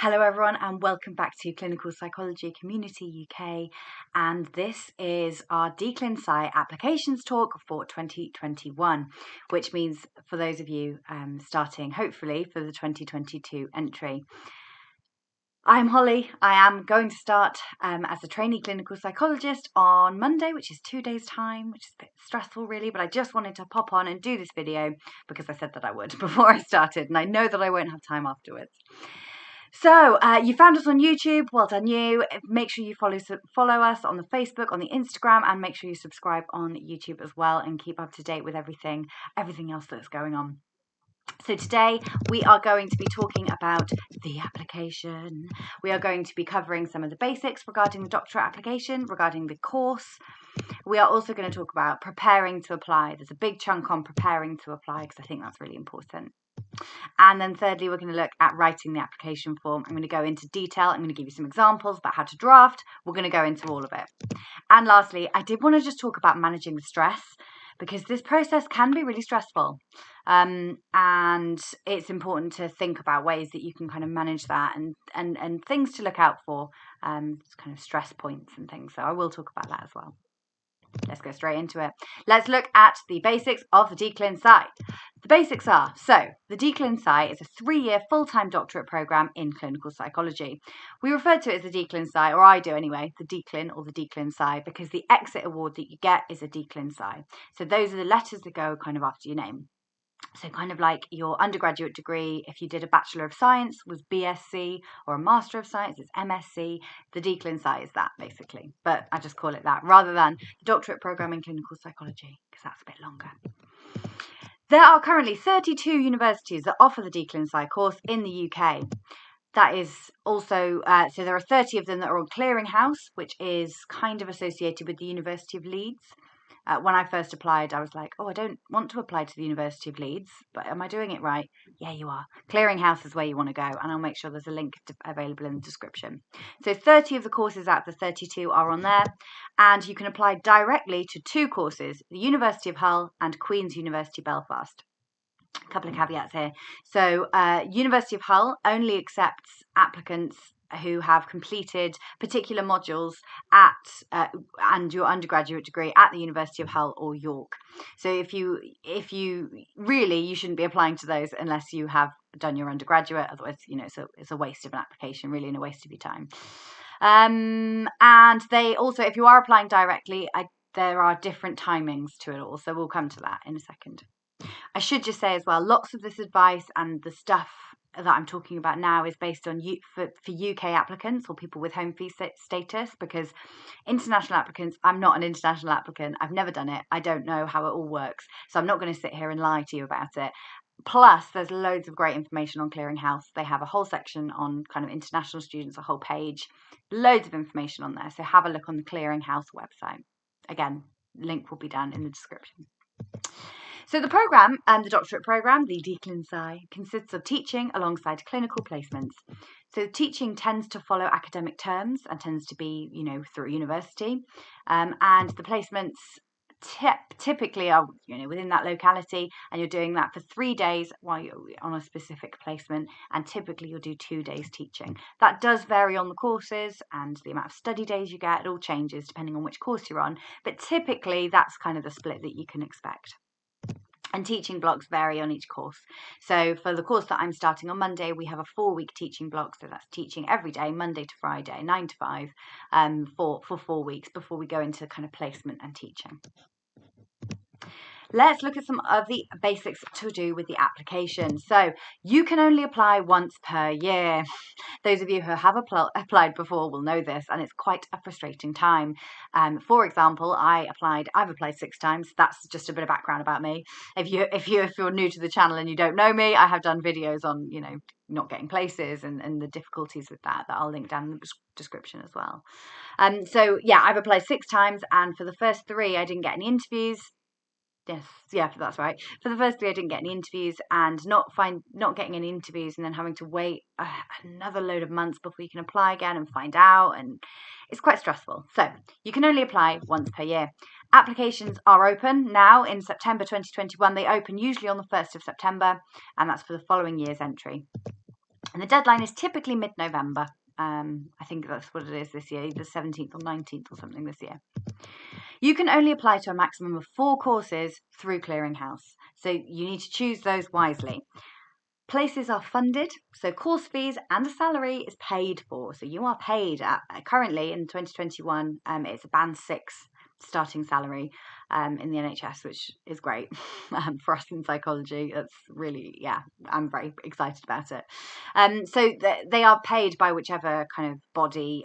Hello everyone and welcome back to Clinical Psychology Community UK, and this is our DClinPsy Applications Talk for 2021, which means for those of you starting hopefully for the 2022 entry. I'm Holly. I am going to start as a trainee clinical psychologist on Monday, which is 2 days' time, which is a bit stressful really, but I just wanted to pop on and do this video because I said that I would before I started, and I know that I won't have time afterwards. So you found us on YouTube. Well done you. Make sure you follow us on the Facebook, on the Instagram, and make sure you subscribe on YouTube as well and keep up to date with everything else that's going on. So today we are going to be talking about the application. We are going to be covering some of the basics regarding the doctorate application, regarding the course. We are also going to talk about preparing to apply. There's a big chunk on preparing to apply because I think that's really important. And then thirdly, we're going to look at writing the application form. I'm going to go into detail. I'm going to give you some examples about how to draft. We're going to go into all of it. And lastly, I did want to just talk about managing the stress, because this process can be really stressful. And it's important to think about ways that you can kind of manage that and things to look out for, kind of stress points and things. So I will talk about that as well. Let's go straight into it. Let's look at the basics of the DClinPsy. The basics are, so the DClinPsy is a 3-year full-time doctorate program in clinical psychology. We refer to it as the DClinPsy, or I do anyway, the DClin or the DClinPsy, because the exit award that you get is a DClinPsy. So those are the letters that go kind of after your name. So kind of like your undergraduate degree, if you did a Bachelor of Science, was BSc, or a Master of Science is MSc. The DClinPsy is that, basically. But I just call it that, rather than the Doctorate Programme in Clinical Psychology, because that's a bit longer. There are currently 32 universities that offer the DClinPsy course in the UK. That is also, so there are 30 of them that are on Clearinghouse, which is kind of associated with the University of Leeds. When I first applied, I was like, oh, I don't want to apply to the University of Leeds, but am I doing it right? Yeah, you are. Clearinghouse is where you want to go, and I'll make sure there's a link available in the description. So 30 of the courses out of the 32 are on there, and you can apply directly to 2 courses, the University of Hull and Queen's University Belfast. A couple of caveats here. So University of Hull only accepts applicants who have completed particular modules at and your undergraduate degree at the University of Hull or York. So if you really, you shouldn't be applying to those unless you have done your undergraduate. Otherwise, it's a waste of an application, really, and a waste of your time. And they also, if you are applying directly, there are different timings to it all. So we'll come to that in a second. I should just say as well, lots of this advice and the stuff that I'm talking about now is based on for UK applicants or people with home visa status, because international applicants, I'm not an international applicant. I've never done it. I don't know how it all works. So I'm not going to sit here and lie to you about it. Plus, there's loads of great information on Clearinghouse. They have a whole section on kind of international students, a whole page, loads of information on there. So have a look on the Clearinghouse website. Again, link will be down in the description. So the programme, the doctorate programme, the DClinPsy, consists of teaching alongside clinical placements. So teaching tends to follow academic terms and tends to be, through university. And the placements typically are, within that locality, and you're doing that for 3 days while you're on a specific placement, and typically you'll do 2 days teaching. That does vary on the courses and the amount of study days you get. It all changes depending on which course you're on, but typically that's kind of the split that you can expect. And teaching blocks vary on each course. So for the course that I'm starting on Monday, we have a 4-week teaching block. So that's teaching every day, Monday to Friday, 9 to 5, for 4 weeks before we go into kind of placement and teaching. Let's look at some of the basics to do with the application. So you can only apply once per year. Those of you who have applied before will know this, and it's quite a frustrating time. For example, I've applied 6 times. That's just a bit of background about me. If you're new to the channel and you don't know me, I have done videos on not getting places and the difficulties with that I'll link down in the description as well. So yeah, I've applied 6 times, and for the first 3 I didn't get any interviews. Yes, that's right. For the first 3, I didn't get any interviews, and not getting any interviews and then having to wait another load of months before you can apply again and find out, and it's quite stressful. So you can only apply once per year. Applications are open now in September 2021. They open usually on the 1st of September, and that's for the following year's entry. And the deadline is typically mid-November. I think that's what it is this year, either 17th or 19th or something this year. You can only apply to a maximum of 4 courses through Clearinghouse, so you need to choose those wisely. Places are funded, so course fees and a salary is paid for. So you are paid currently in 2021. It's a band 6 starting salary in the NHS, which is great for us in psychology. It's really, yeah, I'm very excited about it. So they are paid by whichever kind of body,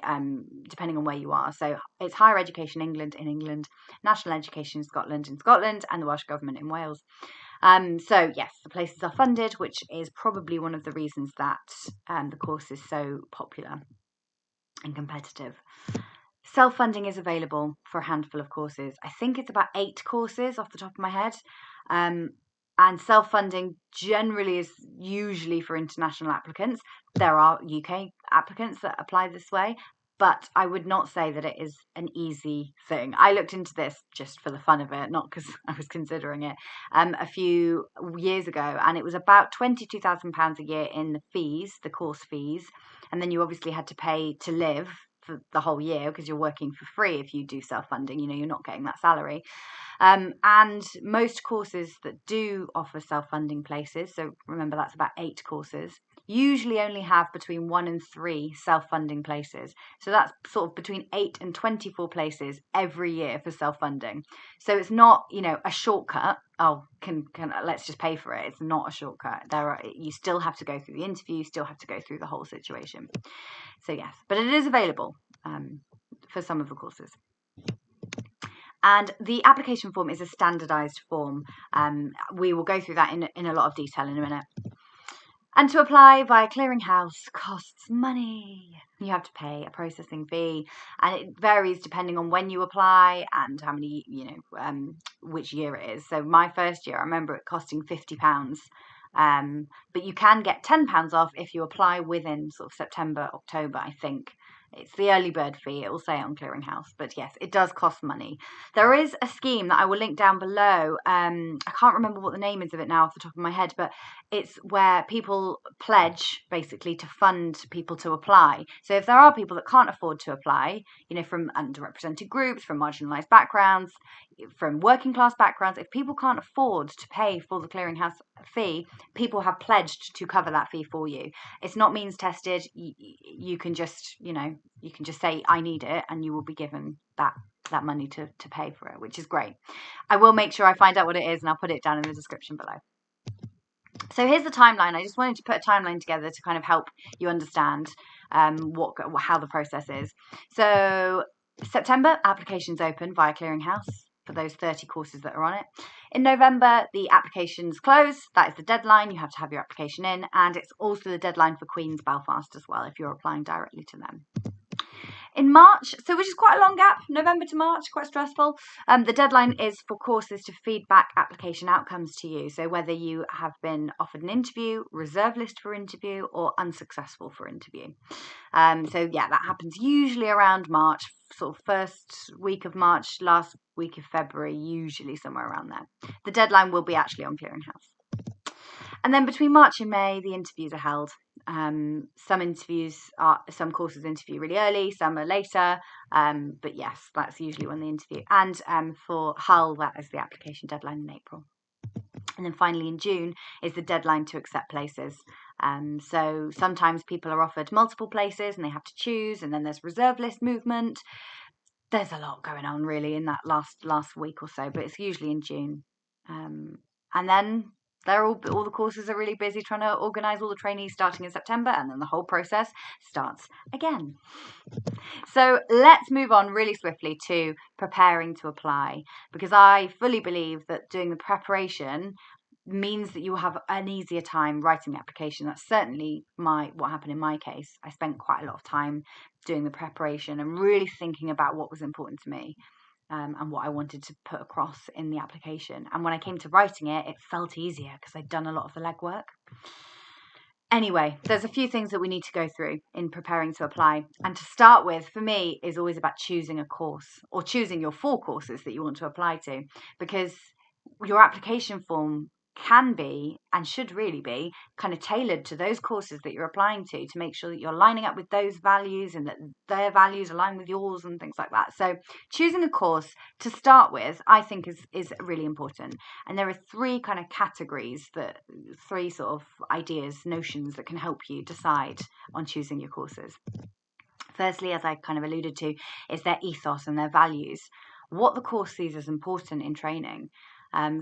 depending on where you are. So it's Higher Education England in England, National Education Scotland in Scotland, and the Welsh Government in Wales. So yes, the places are funded, which is probably one of the reasons that the course is so popular and competitive. Self-funding is available for a handful of courses. I think it's about 8 courses off the top of my head. And self-funding generally is usually for international applicants. There are UK applicants that apply this way, but I would not say that it is an easy thing. I looked into this just for the fun of it, not because I was considering it, a few years ago, and it was about £22,000 a year in the fees, the course fees, and then you obviously had to pay to live for the whole year because you're working for free if you do self-funding. You know, you're not getting that salary. And most courses that do offer self-funding places, so remember that's about 8 courses, usually only have between 1 and 3 self-funding places. So that's sort of between 8 and 24 places every year for self-funding. So it's not, you know, a shortcut. Oh, let's just pay for it. It's not a shortcut. You still have to go through the interview, you still have to go through the whole situation. So yes, but it is available for some of the courses. And the application form is a standardised form. We will go through that in a lot of detail in a minute. And to apply via Clearinghouse costs money. You have to pay a processing fee, and it varies depending on when you apply and how many, which year it is. So my first year, I remember it costing £50. But you can get £10 off if you apply within sort of September, October, I think. It's the early bird fee, it will say on Clearinghouse, but yes, it does cost money. There is a scheme that I will link down below. I can't remember what the name is of it now off the top of my head, but it's where people pledge basically to fund people to apply. So if there are people that can't afford to apply, you know, from underrepresented groups, from marginalised backgrounds, from working class backgrounds, if people can't afford to pay for the Clearinghouse fee, people have pledged to cover that fee for you. It's not means tested. You can just, you can just say, I need it, and you will be given that money to pay for it, which is great. I will make sure I find out what it is, and I'll put it down in the description below. So here's the timeline. I just wanted to put a timeline together to kind of help you understand how the process is. So September, applications open via Clearinghouse for those 30 courses that are on it. In November, the applications close. That is the deadline. You have to have your application in, and it's also the deadline for Queen's Belfast as well if you're applying directly to them. In March, so which is quite a long gap, November to March, quite stressful. The deadline is for courses to feed back application outcomes to you. So whether you have been offered an interview, reserve list for interview, or unsuccessful for interview. So yeah, that happens usually around March, sort of first week of March, last week of February, usually somewhere around there. The deadline will be actually on Clearinghouse. And then between March and May, the interviews are held. Some courses interview really early, some are later. But yes, that's usually when they interview. And for Hull, that is the application deadline in April. And then finally in June is the deadline to accept places. So sometimes people are offered multiple places and they have to choose, and then there's reserve list movement. There's a lot going on really in that last week or so, but it's usually in June. And then all the courses are really busy trying to organise all the trainees starting in September, and then the whole process starts again. So let's move on really swiftly to preparing to apply, because I fully believe that doing the preparation means that you have an easier time writing the application. That's certainly what happened in my case. I spent quite a lot of time doing the preparation and really thinking about what was important to me. And what I wanted to put across in the application. And when I came to writing it, it felt easier because I'd done a lot of the legwork. Anyway, there's a few things that we need to go through in preparing to apply. And to start with, for me, is always about choosing a course or choosing your 4 courses that you want to apply to, because your application form can be and should really be kind of tailored to those courses that you're applying to make sure that you're lining up with those values and that their values align with yours and things like that. So choosing a course to start with, I think is really important. And there are three kind of categories, three sort of ideas, notions that can help you decide on choosing your courses. Firstly, as I kind of alluded to, is their ethos and their values. What the course sees as important in training.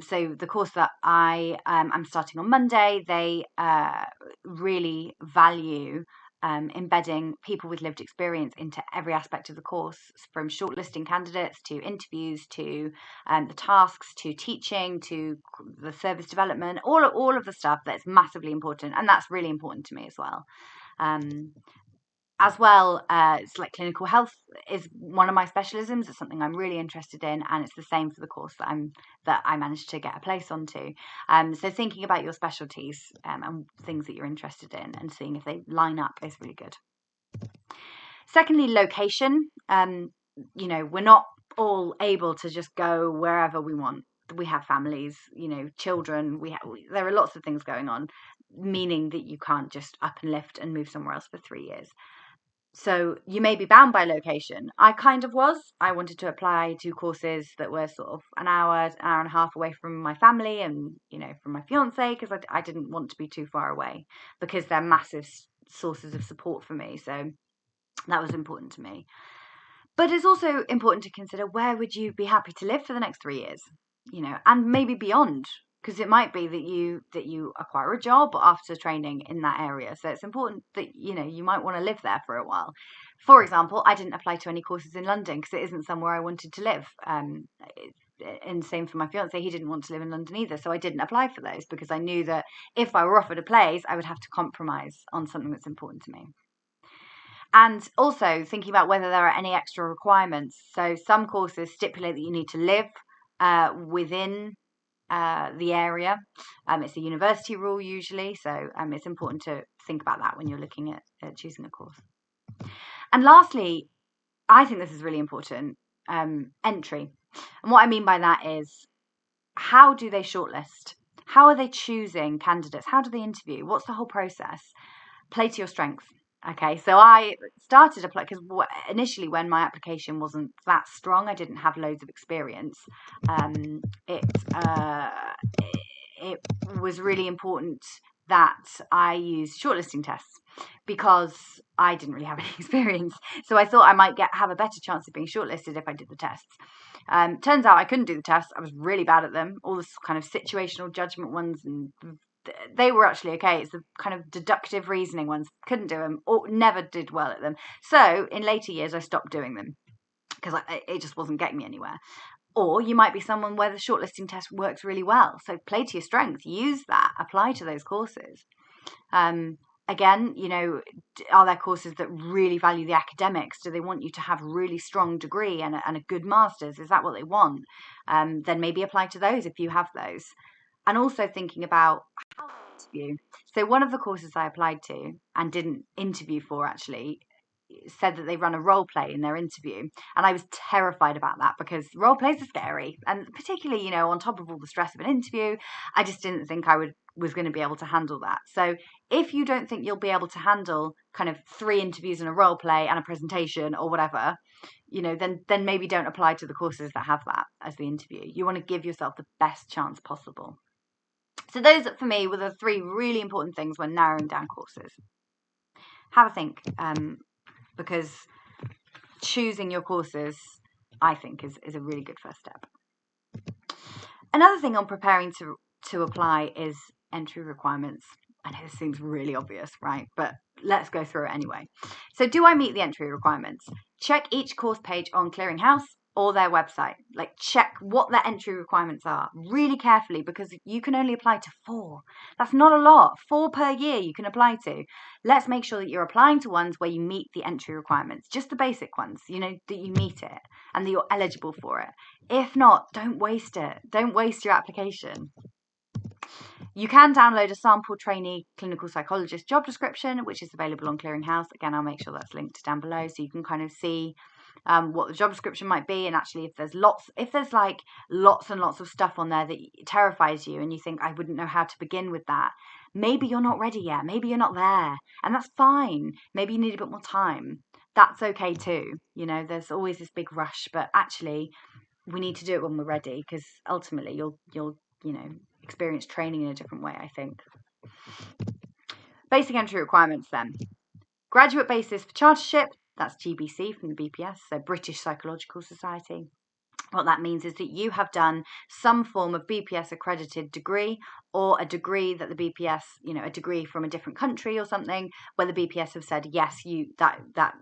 So the course that I'm starting on Monday, they really value embedding people with lived experience into every aspect of the course, from shortlisting candidates to interviews to the tasks to teaching to the service development, all of the stuff that's massively important, and that's really important to me as well. It's like clinical health is one of my specialisms. It's something I'm really interested in, and it's the same for the course that I managed to get a place onto. So thinking about your specialties and things that you're interested in and seeing if they line up is really good. Secondly, location. We're not all able to just go wherever we want. We have families, children. There are lots of things going on, meaning that you can't just up and lift and move somewhere else for 3 years. So you may be bound by location. I kind of was. I wanted to apply to courses that were sort of an hour and a half away from my family and, from my fiance, because I didn't want to be too far away because they're massive sources of support for me. So that was important to me. But it's also important to consider, where would you be happy to live for the next 3 years, and maybe beyond. Because it might be that you acquire a job after training in that area. So it's important that, you might want to live there for a while. For example, I didn't apply to any courses in London because it isn't somewhere I wanted to live. And same for my fiance, he didn't want to live in London either. So I didn't apply for those because I knew that if I were offered a place, I would have to compromise on something that's important to me. And also thinking about whether there are any extra requirements. So some courses stipulate that you need to live within the area. It's a university rule usually, so it's important to think about that when you're looking at choosing a course. And lastly, I think this is really important, entry. And what I mean by that is, how do they shortlist? How are they choosing candidates? How do they interview? What's the whole process? Play to your strengths. Okay, so I started applying because initially, when my application wasn't that strong, I didn't have loads of experience. It was really important that I use shortlisting tests because I didn't really have any experience. So I thought I might have a better chance of being shortlisted if I did the tests. Turns out I couldn't do the tests. I was really bad at them. All the kind of situational judgment ones, and they were actually okay. It's the kind of deductive reasoning ones. Couldn't do them, or never did well at them. So in later years, I stopped doing them because it just wasn't getting me anywhere. Or you might be someone where the shortlisting test works really well. So play to your strengths. Use that. Apply to those courses. Again, are there courses that really value the academics? Do they want you to have a really strong degree and a good master's? Is that what they want? Then maybe apply to those if you have those. And also thinking about how to interview. So one of the courses I applied to and didn't interview for actually said that they run a role play in their interview, and I was terrified about that because role plays are scary, and particularly on top of all the stress of an interview, I just didn't think I was going to be able to handle that. So if you don't think you'll be able to handle kind of 3 interviews and a role play and a presentation or whatever, then maybe don't apply to the courses that have that as the interview. You want to give yourself the best chance possible. So those, for me, were the 3 really important things when narrowing down courses. Have a think, because choosing your courses, I think, is a really good first step. Another thing on preparing to apply is entry requirements. I know this seems really obvious, right? But let's go through it anyway. So do I meet the entry requirements? Check each course page on Clearinghouse or their website. Check what their entry requirements are really carefully, because you can only apply to 4. That's not a lot. 4 per year you can apply to. Let's make sure that you're applying to ones where you meet the entry requirements, just the basic ones, that you meet it and that you're eligible for it. If not, don't waste it. Don't waste your application. You can download a sample trainee clinical psychologist job description, which is available on Clearinghouse. Again, I'll make sure that's linked down below so you can kind of see what the job description might be, and actually if there's lots and lots of stuff on there that terrifies you and you think I wouldn't know how to begin with that, maybe you're not ready yet, maybe you're not there, and that's fine. Maybe you need a bit more time. That's okay too. There's always this big rush, but actually we need to do it when we're ready, because ultimately you'll experience training in a different way, I think. Basic entry requirements then. Graduate basis for chartership, that's GBC from the BPS, so British Psychological Society. What that means is that you have done some form of BPS accredited degree, or a degree that the BPS, a degree from a different country or something, where the BPS have said, yes, that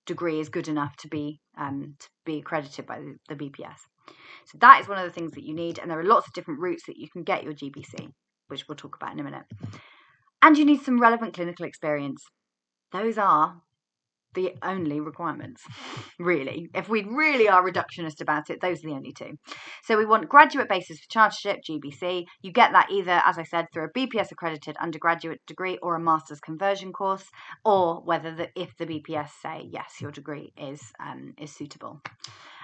degree is good enough to be accredited by the BPS. So that is one of the things that you need, and there are lots of different routes that you can get your GBC, which we'll talk about in a minute. And you need some relevant clinical experience. Those are the only requirements, really. If we really are reductionist about it, those are the only two. So we want graduate basis for chartership, GBC. You get that either, as I said, through a BPS accredited undergraduate degree or a master's conversion course, or if the BPS say, yes, your degree is suitable.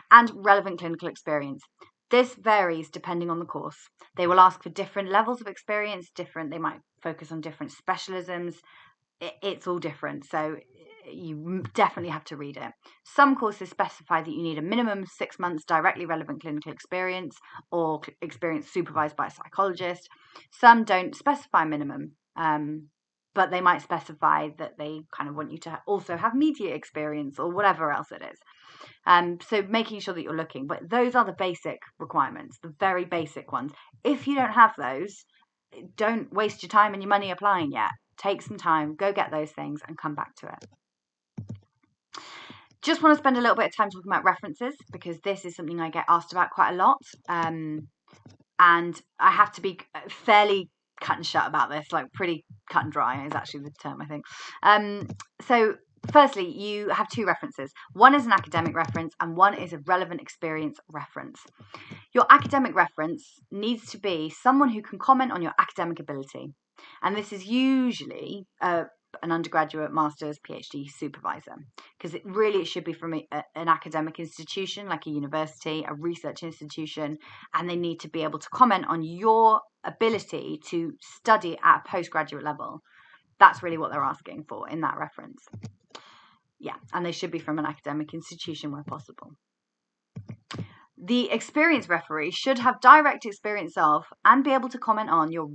And relevant clinical experience. This varies depending on the course. They will ask for different levels of experience, they might focus on different specialisms. It's all different, so you definitely have to read it. Some courses specify that you need a minimum of 6 months directly relevant clinical experience, or experience supervised by a psychologist. Some don't specify minimum, but they might specify that they kind of want you to also have media experience or whatever else it is. So making sure that you're looking, but those are the basic requirements, the very basic ones. If you don't have those, don't waste your time and your money applying yet. Take some time, go get those things and come back to it. Just want to spend a little bit of time talking about references, because this is something I get asked about quite a lot. And I have to be fairly cut and shut about this, like pretty cut and dry is actually the term, I think. So firstly, you have two references. One is an academic reference and one is a relevant experience reference. Your academic reference needs to be someone who can comment on your academic ability. And this is usually an undergraduate, master's, PhD supervisor, because it should be from an academic institution like a university, a research institution, and they need to be able to comment on your ability to study at a postgraduate level. That's really what they're asking for in that reference. Yeah, and they should be from an academic institution where possible. The experience referee should have direct experience of and be able to comment on your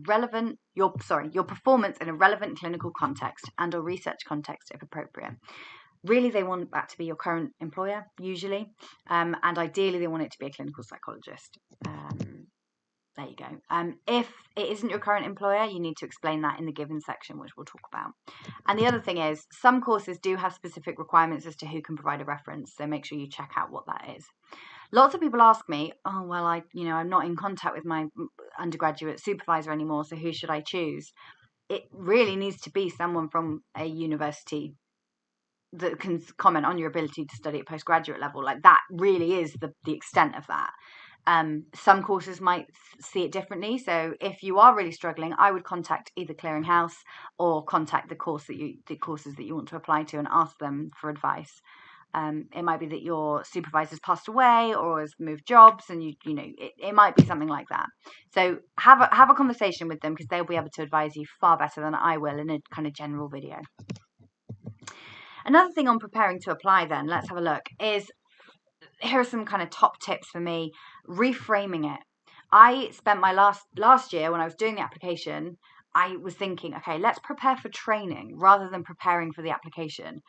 performance in a relevant clinical context and or research context if appropriate. Really, they want that to be your current employer, usually, and ideally they want it to be a clinical psychologist. There you go. If it isn't your current employer, you need to explain that in the given section, which we'll talk about. And the other thing is, some courses do have specific requirements as to who can provide a reference, so make sure you check out what that is. Lots of people ask me, oh, well, I'm not in contact with my undergraduate supervisor anymore, so who should I choose? It really needs to be someone from a university that can comment on your ability to study at postgraduate level. Like, that really is the extent of that. Some courses might see it differently. So if you are really struggling, I would contact either Clearinghouse or contact the courses that you want to apply to and ask them for advice. It might be that your supervisor's passed away or has moved jobs, and it might be something like that. So have a conversation with them, because they'll be able to advise you far better than I will in a kind of general video. Another thing on preparing to apply then, let's have a look, is here are some kind of top tips for me. Reframing it. I spent my last year when I was doing the application, I was thinking, okay, let's prepare for training rather than preparing for the application,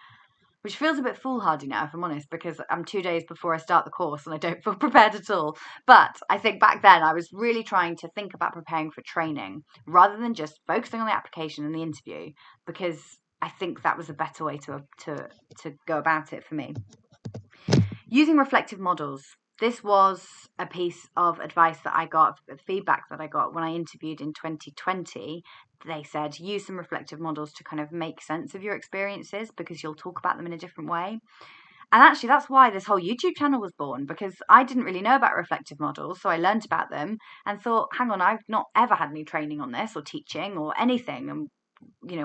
which feels a bit foolhardy now, if I'm honest, because I'm 2 days before I start the course and I don't feel prepared at all. But I think back then I was really trying to think about preparing for training rather than just focusing on the application and the interview, because I think that was a better way to go about it for me. Using reflective models. This was a piece of advice that I got, feedback that I got when I interviewed in 2020. They said, use some reflective models to kind of make sense of your experiences, because you'll talk about them in a different way. And actually, that's why this whole YouTube channel was born, because I didn't really know about reflective models. So I learned about them and thought, hang on, I've not ever had any training on this or teaching or anything, and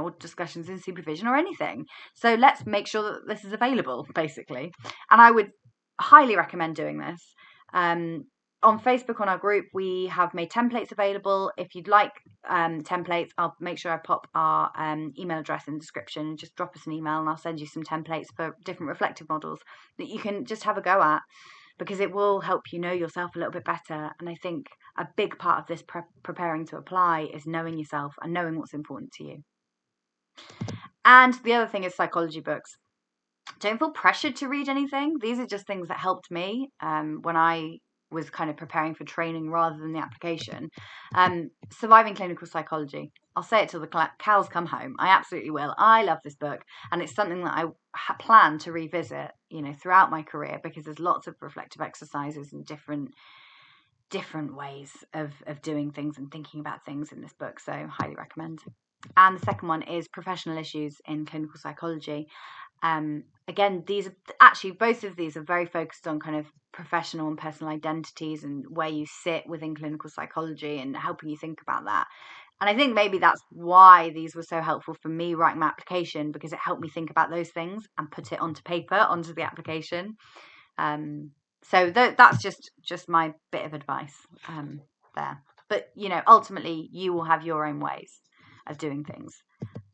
or discussions in supervision or anything. So let's make sure that this is available, basically. And I would highly recommend doing this. On Facebook, on our group, we have made templates available. If you'd like templates, I'll make sure I pop our email address in the description. Just drop us an email and I'll send you some templates for different reflective models that you can just have a go at, because it will help you know yourself a little bit better. And I think a big part of this preparing to apply is knowing yourself and knowing what's important to you. And the other thing is psychology books. Don't feel pressured to read anything. These are just things that helped me when I was kind of preparing for training rather than the application. Surviving Clinical Psychology. I'll say it till the cows come home. I absolutely will. I love this book, and it's something that I plan to revisit, throughout my career, because there's lots of reflective exercises and different ways of doing things and thinking about things in this book. So highly recommend. And the second one is Professional Issues in Clinical Psychology. Again, both of these are very focused on kind of professional and personal identities and where you sit within clinical psychology and helping you think about that. And I think maybe that's why these were so helpful for me writing my application, because it helped me think about those things and put it onto paper, onto the application. So that's just my bit of advice there. But, ultimately you will have your own ways of doing things.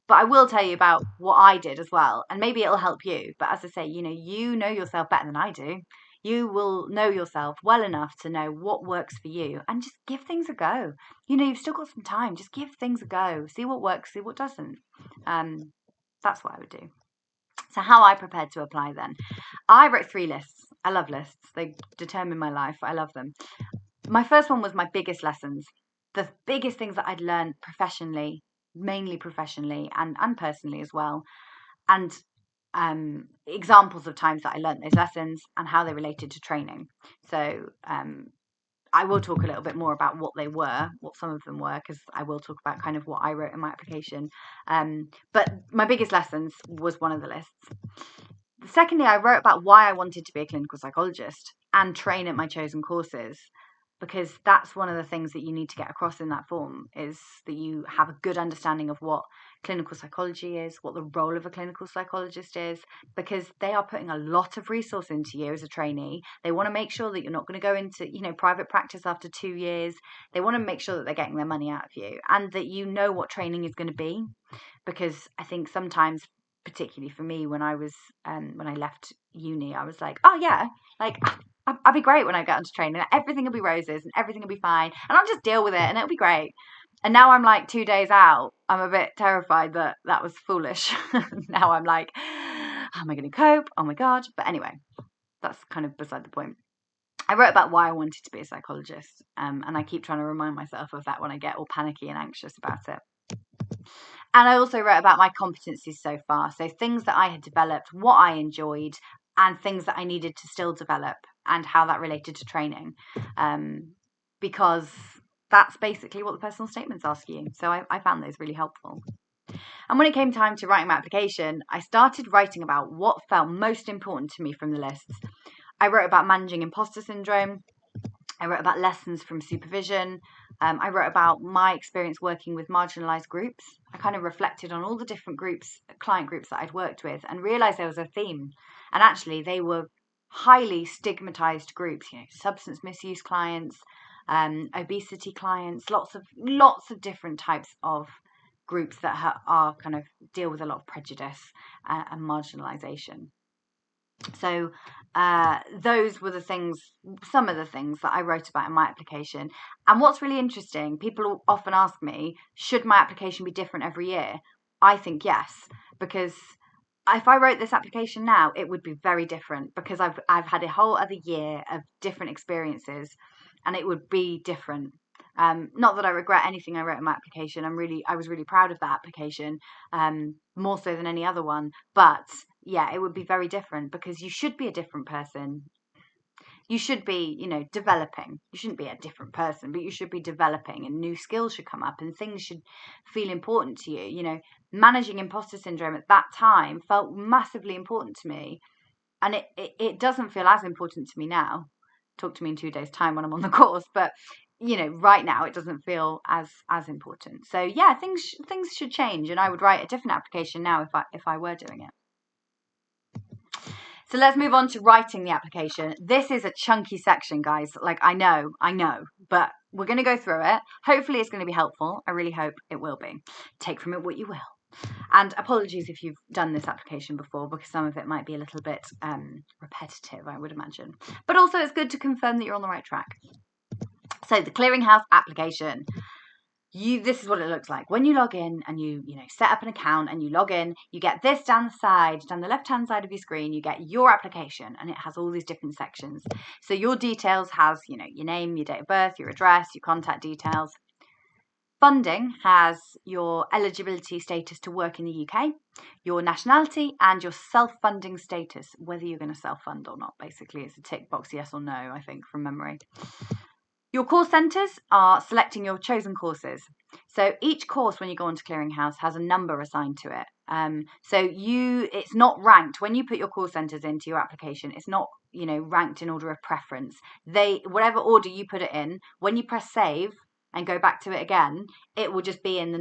But I will tell you about what I did as well, and maybe it'll help you. But as I say, you know yourself better than I do. You will know yourself well enough to know what works for you, and just give things a go. You've still got some time. Just give things a go. See what works, see what doesn't. That's what I would do. So how I prepared to apply then. I wrote 3 lists. I love lists. They determine my life. I love them. My first one was my biggest lessons. The biggest things that I'd learned professionally, mainly professionally and personally as well, and examples of times that I learned those lessons and how they related to training. So I will talk a little bit more about what some of them were, because I will talk about kind of what I wrote in my application. But my biggest lessons was one of the lists. Secondly, I wrote about why I wanted to be a clinical psychologist and train at my chosen courses, because that's one of the things that you need to get across in that form, is that you have a good understanding of what clinical psychology is, what the role of a clinical psychologist is, because they are putting a lot of resource into you as a trainee. They want to make sure that you're not going to go into, private practice after 2 years. They want to make sure that they're getting their money out of you, and that you know what training is going to be. Because I think sometimes, particularly for me, when I was when I left uni, I was like, oh yeah, like I'll be great when I get onto training. Everything will be roses and everything will be fine, and I'll just deal with it and it'll be great. And now I'm like 2 days out, I'm a bit terrified that was foolish. Now I'm like, how am I going to cope? Oh my God. But anyway, that's kind of beside the point. I wrote about why I wanted to be a psychologist, and I keep trying to remind myself of that when I get all panicky and anxious about it. And I also wrote about my competencies so far. So things that I had developed, what I enjoyed, and things that I needed to still develop, and how that related to training. Because that's basically what the personal statements ask you. So I found those really helpful. And when it came time to writing my application, I started writing about what felt most important to me from the lists. I wrote about managing imposter syndrome. I wrote about lessons from supervision. I wrote about my experience working with marginalised groups. I kind of reflected on all the different client groups that I'd worked with, and realised there was a theme. And actually, they were highly stigmatised groups. Substance misuse clients, obesity clients, lots of different types of groups that are kind of deal with a lot of prejudice and marginalisation. So those were some of the things that I wrote about in my application. And what's really interesting, people often ask me, should my application be different every year? I think yes, because if I wrote this application now, it would be very different, because I've had a whole other year of different experiences, and it would be different. Not that I regret anything I wrote in my application. I was really proud of that application, more so than any other one. But yeah, it would be very different, because you should be a different person. You should be, developing. You shouldn't be a different person, but you should be developing, and new skills should come up, and things should feel important to you. Managing imposter syndrome at that time felt massively important to me, and it doesn't feel as important to me now. Talk to me in 2 days' time when I'm on the course, but right now it doesn't feel as important. So yeah, things should change, and I would write a different application now if I were doing it. So let's move on to writing the application. This is a chunky section, guys. Like, I know, but we're going to go through it. Hopefully it's going to be helpful. I really hope it will be. Take from it what you will. And apologies if you've done this application before, because some of it might be a little bit repetitive, I would imagine. But also it's good to confirm that you're on the right track. So the clearinghouse application. This is what it looks like. When you log in and you set up an account and you log in, you get this down the left-hand side of your screen, you get your application, and it has all these different sections. So your details has, your name, your date of birth, your address, your contact details. Funding has your eligibility status to work in the UK, your nationality, and your self-funding status, whether you're going to self-fund or not. Basically, it's a tick box, yes or no, I think, from memory. Your course centres are selecting your chosen courses. So each course, when you go onto Clearinghouse, has a number assigned to it. It's not ranked. When you put your course centres into your application, it's not, ranked in order of preference. Whatever order you put it in, when you press save and go back to it again, it will just be in the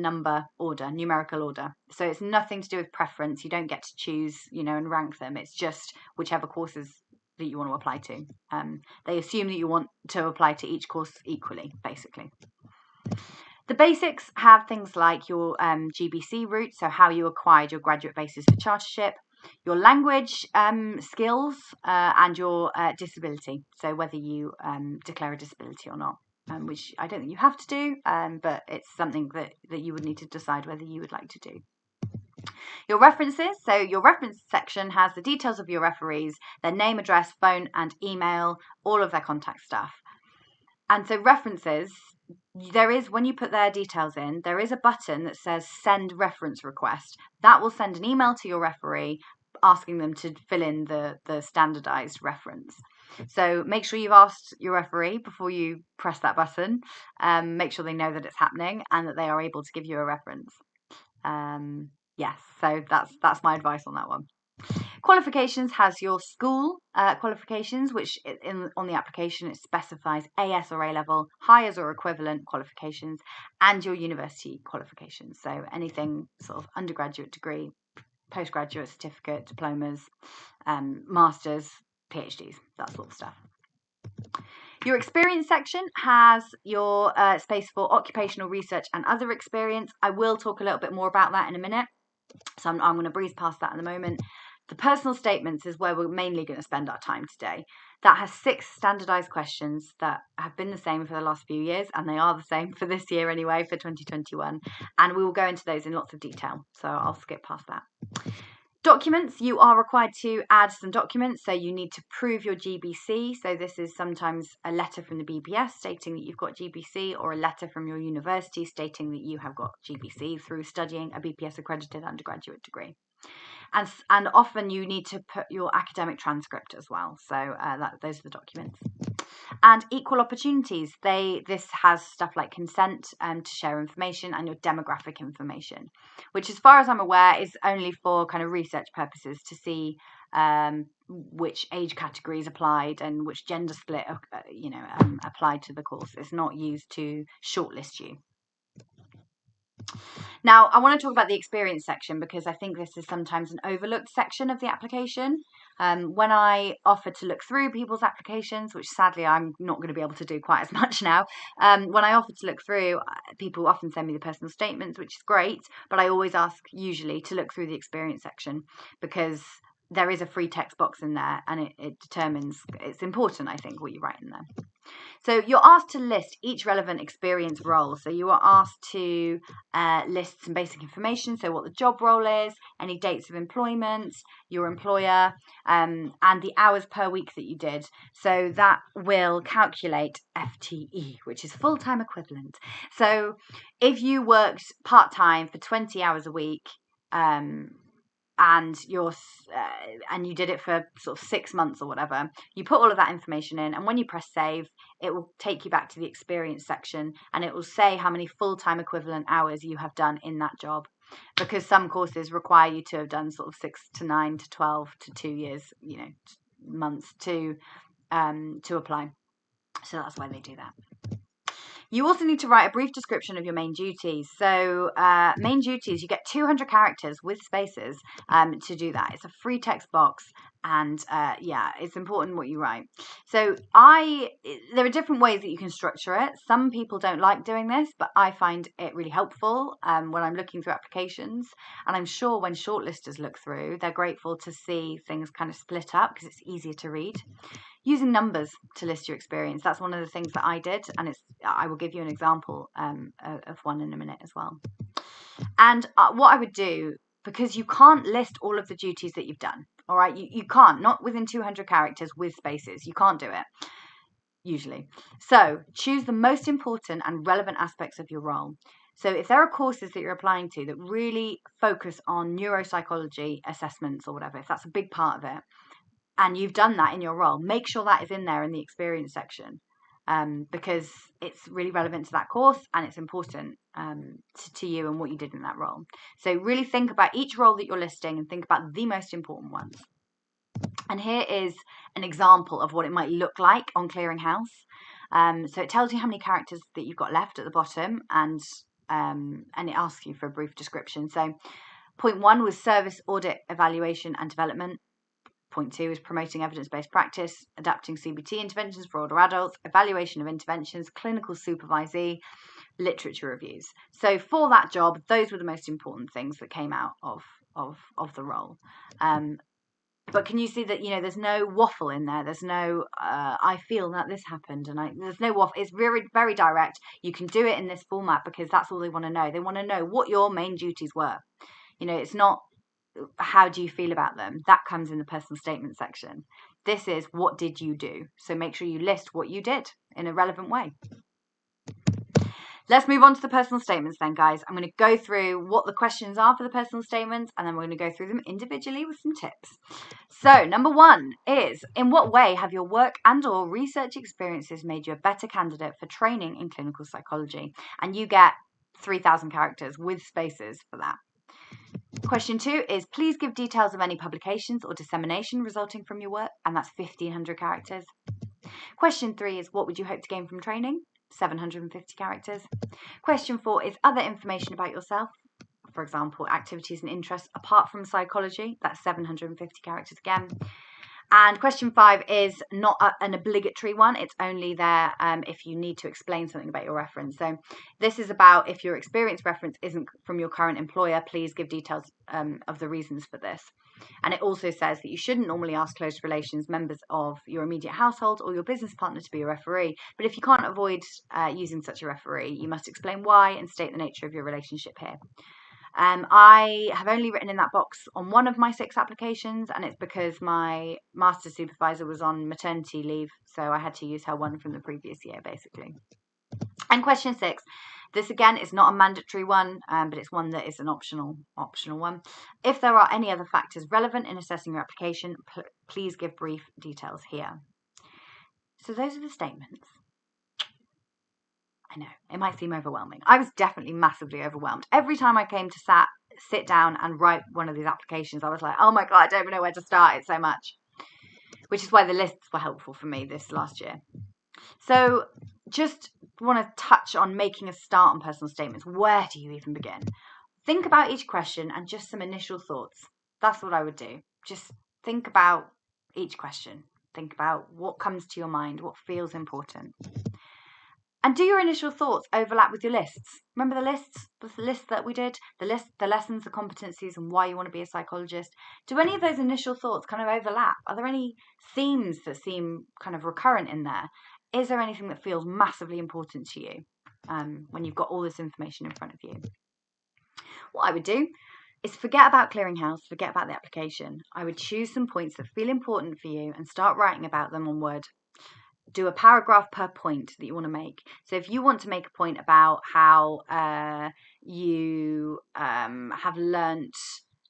numerical order. So it's nothing to do with preference. You don't get to choose, and rank them. It's just whichever courses that you want to apply to. They assume that you want to apply to each course equally, basically. The basics have things like your GBC route, so how you acquired your graduate basis for chartership, your language skills, and your disability, so whether you declare a disability or not, which I don't think you have to do, but it's something that you would need to decide whether you would like to do. Your references, so your reference section has the details of your referees, their name, address, phone and email, all of their contact stuff. And so references, when you put their details in, there is a button that says send reference request. That will send an email to your referee asking them to fill in the standardized reference. So make sure you've asked your referee before you press that button. Make sure they know that it's happening and that they are able to give you a reference. Yes, so that's my advice on that one. Qualifications has your school qualifications, which on the application it specifies AS or A-level, highers or equivalent qualifications, and your university qualifications. So anything sort of undergraduate degree, postgraduate certificate, diplomas, masters, PhDs, that sort of stuff. Your experience section has your space for occupational research and other experience. I will talk a little bit more about that in a minute. So I'm going to breeze past that in a moment. The personal statements is where we're mainly going to spend our time today. That has 6 standardised questions that have been the same for the last few years, and they are the same for this year anyway, for 2021. And we will go into those in lots of detail, so I'll skip past that. Documents, you are required to add some documents, so you need to prove your GBC. So this is sometimes a letter from the BPS stating that you've got GBC, or a letter from your university stating that you have got GBC through studying a BPS accredited undergraduate degree. And often you need to put your academic transcript as well. So those are the documents. And equal opportunities. This has stuff like consent to share information and your demographic information, which as far as I'm aware is only for kind of research purposes to see which age categories applied and which gender split applied to the course. It's not used to shortlist you. Now, I want to talk about the experience section because I think this is sometimes an overlooked section of the application. When I offer to look through people's applications, which sadly I'm not going to be able to do quite as much now, when I offer to look through, people often send me the personal statements, which is great, but I always ask usually to look through the experience section because there is a free text box in there and it determines, it's important, I think, what you write in there. So you're asked to list each relevant experience role. So you are asked to list some basic information. So what the job role is, any dates of employment, your employer, and the hours per week that you did. So that will calculate FTE, which is full-time equivalent. So if you worked part-time for 20 hours a week, and you did it for sort of 6 months or whatever, you put all of that information in, and when you press save, it will take you back to the experience section and it will say how many full-time equivalent hours you have done in that job, because some courses require you to have done sort of 6 to 9 to 12 to 2 years, months to apply. So that's why they do that. You also need to write a brief description of your main duties. So main duties, you get 200 characters with spaces to do that. It's a free text box. And yeah, it's important what you write. So there are different ways that you can structure it. Some people don't like doing this, but I find it really helpful when I'm looking through applications. And I'm sure when shortlisters look through, they're grateful to see things kind of split up because it's easier to read. Using numbers to list your experience, that's one of the things that I did, and I will give you an example of one in a minute as well. And what I would do, because you can't list all of the duties that you've done, all right, you can't, not within 200 characters with spaces, you can't do it usually. So choose the most important and relevant aspects of your role. So if there are courses that you're applying to that really focus on neuropsychology assessments or whatever, if that's a big part of it, and you've done that in your role, make sure that is in there in the experience section, because it's really relevant to that course and it's important to you and what you did in that role. So really think about each role that you're listing and think about the most important ones. And here is an example of what it might look like on Clearinghouse. So it tells you how many characters that you've got left at the bottom, and it asks you for a brief description. So point 1 was service, audit, evaluation and development. Point 2 is promoting evidence-based practice, adapting CBT interventions for older adults, evaluation of interventions, clinical supervisee, literature reviews. So for that job, those were the most important things that came out of the role. But can you see that, there's no waffle in there? There's no, I feel that this happened, and there's no waffle. It's very, very direct. You can do it in this format because that's all they want to know. They want to know what your main duties were. It's not, how do you feel about them? That comes in the personal statement section. This is, what did you do? So make sure you list what you did in a relevant way. Let's move on to the personal statements then, guys. I'm going to go through what the questions are for the personal statements, and then we're going to go through them individually with some tips. So number 1 is, in what way have your work and or research experiences made you a better candidate for training in clinical psychology? And you get 3,000 characters with spaces for that. Question 2 is, please give details of any publications or dissemination resulting from your work, and that's 1,500 characters. Question 3 is, what would you hope to gain from training? 750 characters. Question 4 is, other information about yourself, for example, activities and interests apart from psychology, that's 750 characters again. And question 5 is not an obligatory one. It's only there if you need to explain something about your reference. So this is about, if your experience reference isn't from your current employer, please give details of the reasons for this. And it also says that you shouldn't normally ask close relations, members of your immediate household or your business partner to be a referee. But if you can't avoid using such a referee, you must explain why and state the nature of your relationship here. I have only written in that box on one of my 6 applications, and it's because my master supervisor was on maternity leave, so I had to use her one from the previous year, basically. And question 6, this again is not a mandatory one, but it's one that is an optional one. If there are any other factors relevant in assessing your application, please give brief details here. So those are the statements. I know, it might seem overwhelming. I was definitely massively overwhelmed. Every time I came to sit down and write one of these applications, I was like, oh my God, I don't even know where to start. It's so much. Which is why the lists were helpful for me this last year. So just want to touch on making a start on personal statements. Where do you even begin? Think about each question and just some initial thoughts. That's what I would do. Just think about each question. Think about what comes to your mind, what feels important. And do your initial thoughts overlap with your lists? Remember the list that we did? The lessons, the competencies, and why you want to be a psychologist. Do any of those initial thoughts kind of overlap? Are there any themes that seem kind of recurrent in there? Is there anything that feels massively important to you when you've got all this information in front of you? What I would do is forget about Clearinghouse, forget about the application. I would choose some points that feel important for you and start writing about them on Word. Do a paragraph per point that you want to make. So if you want to make a point about how you have learnt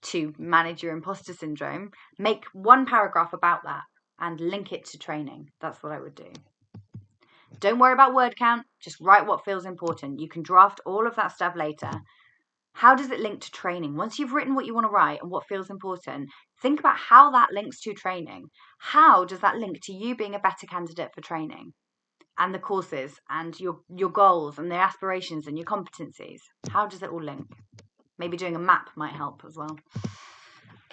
to manage your imposter syndrome, make one paragraph about that and link it to training. That's what I would do. Don't worry about word count. Just write what feels important. You can draft all of that stuff later. How does it link to training? Once you've written what you want to write and what feels important, think about how that links to training. How does that link to you being a better candidate for training and the courses and your goals and the aspirations and your competencies? How does it all link? Maybe doing a map might help as well.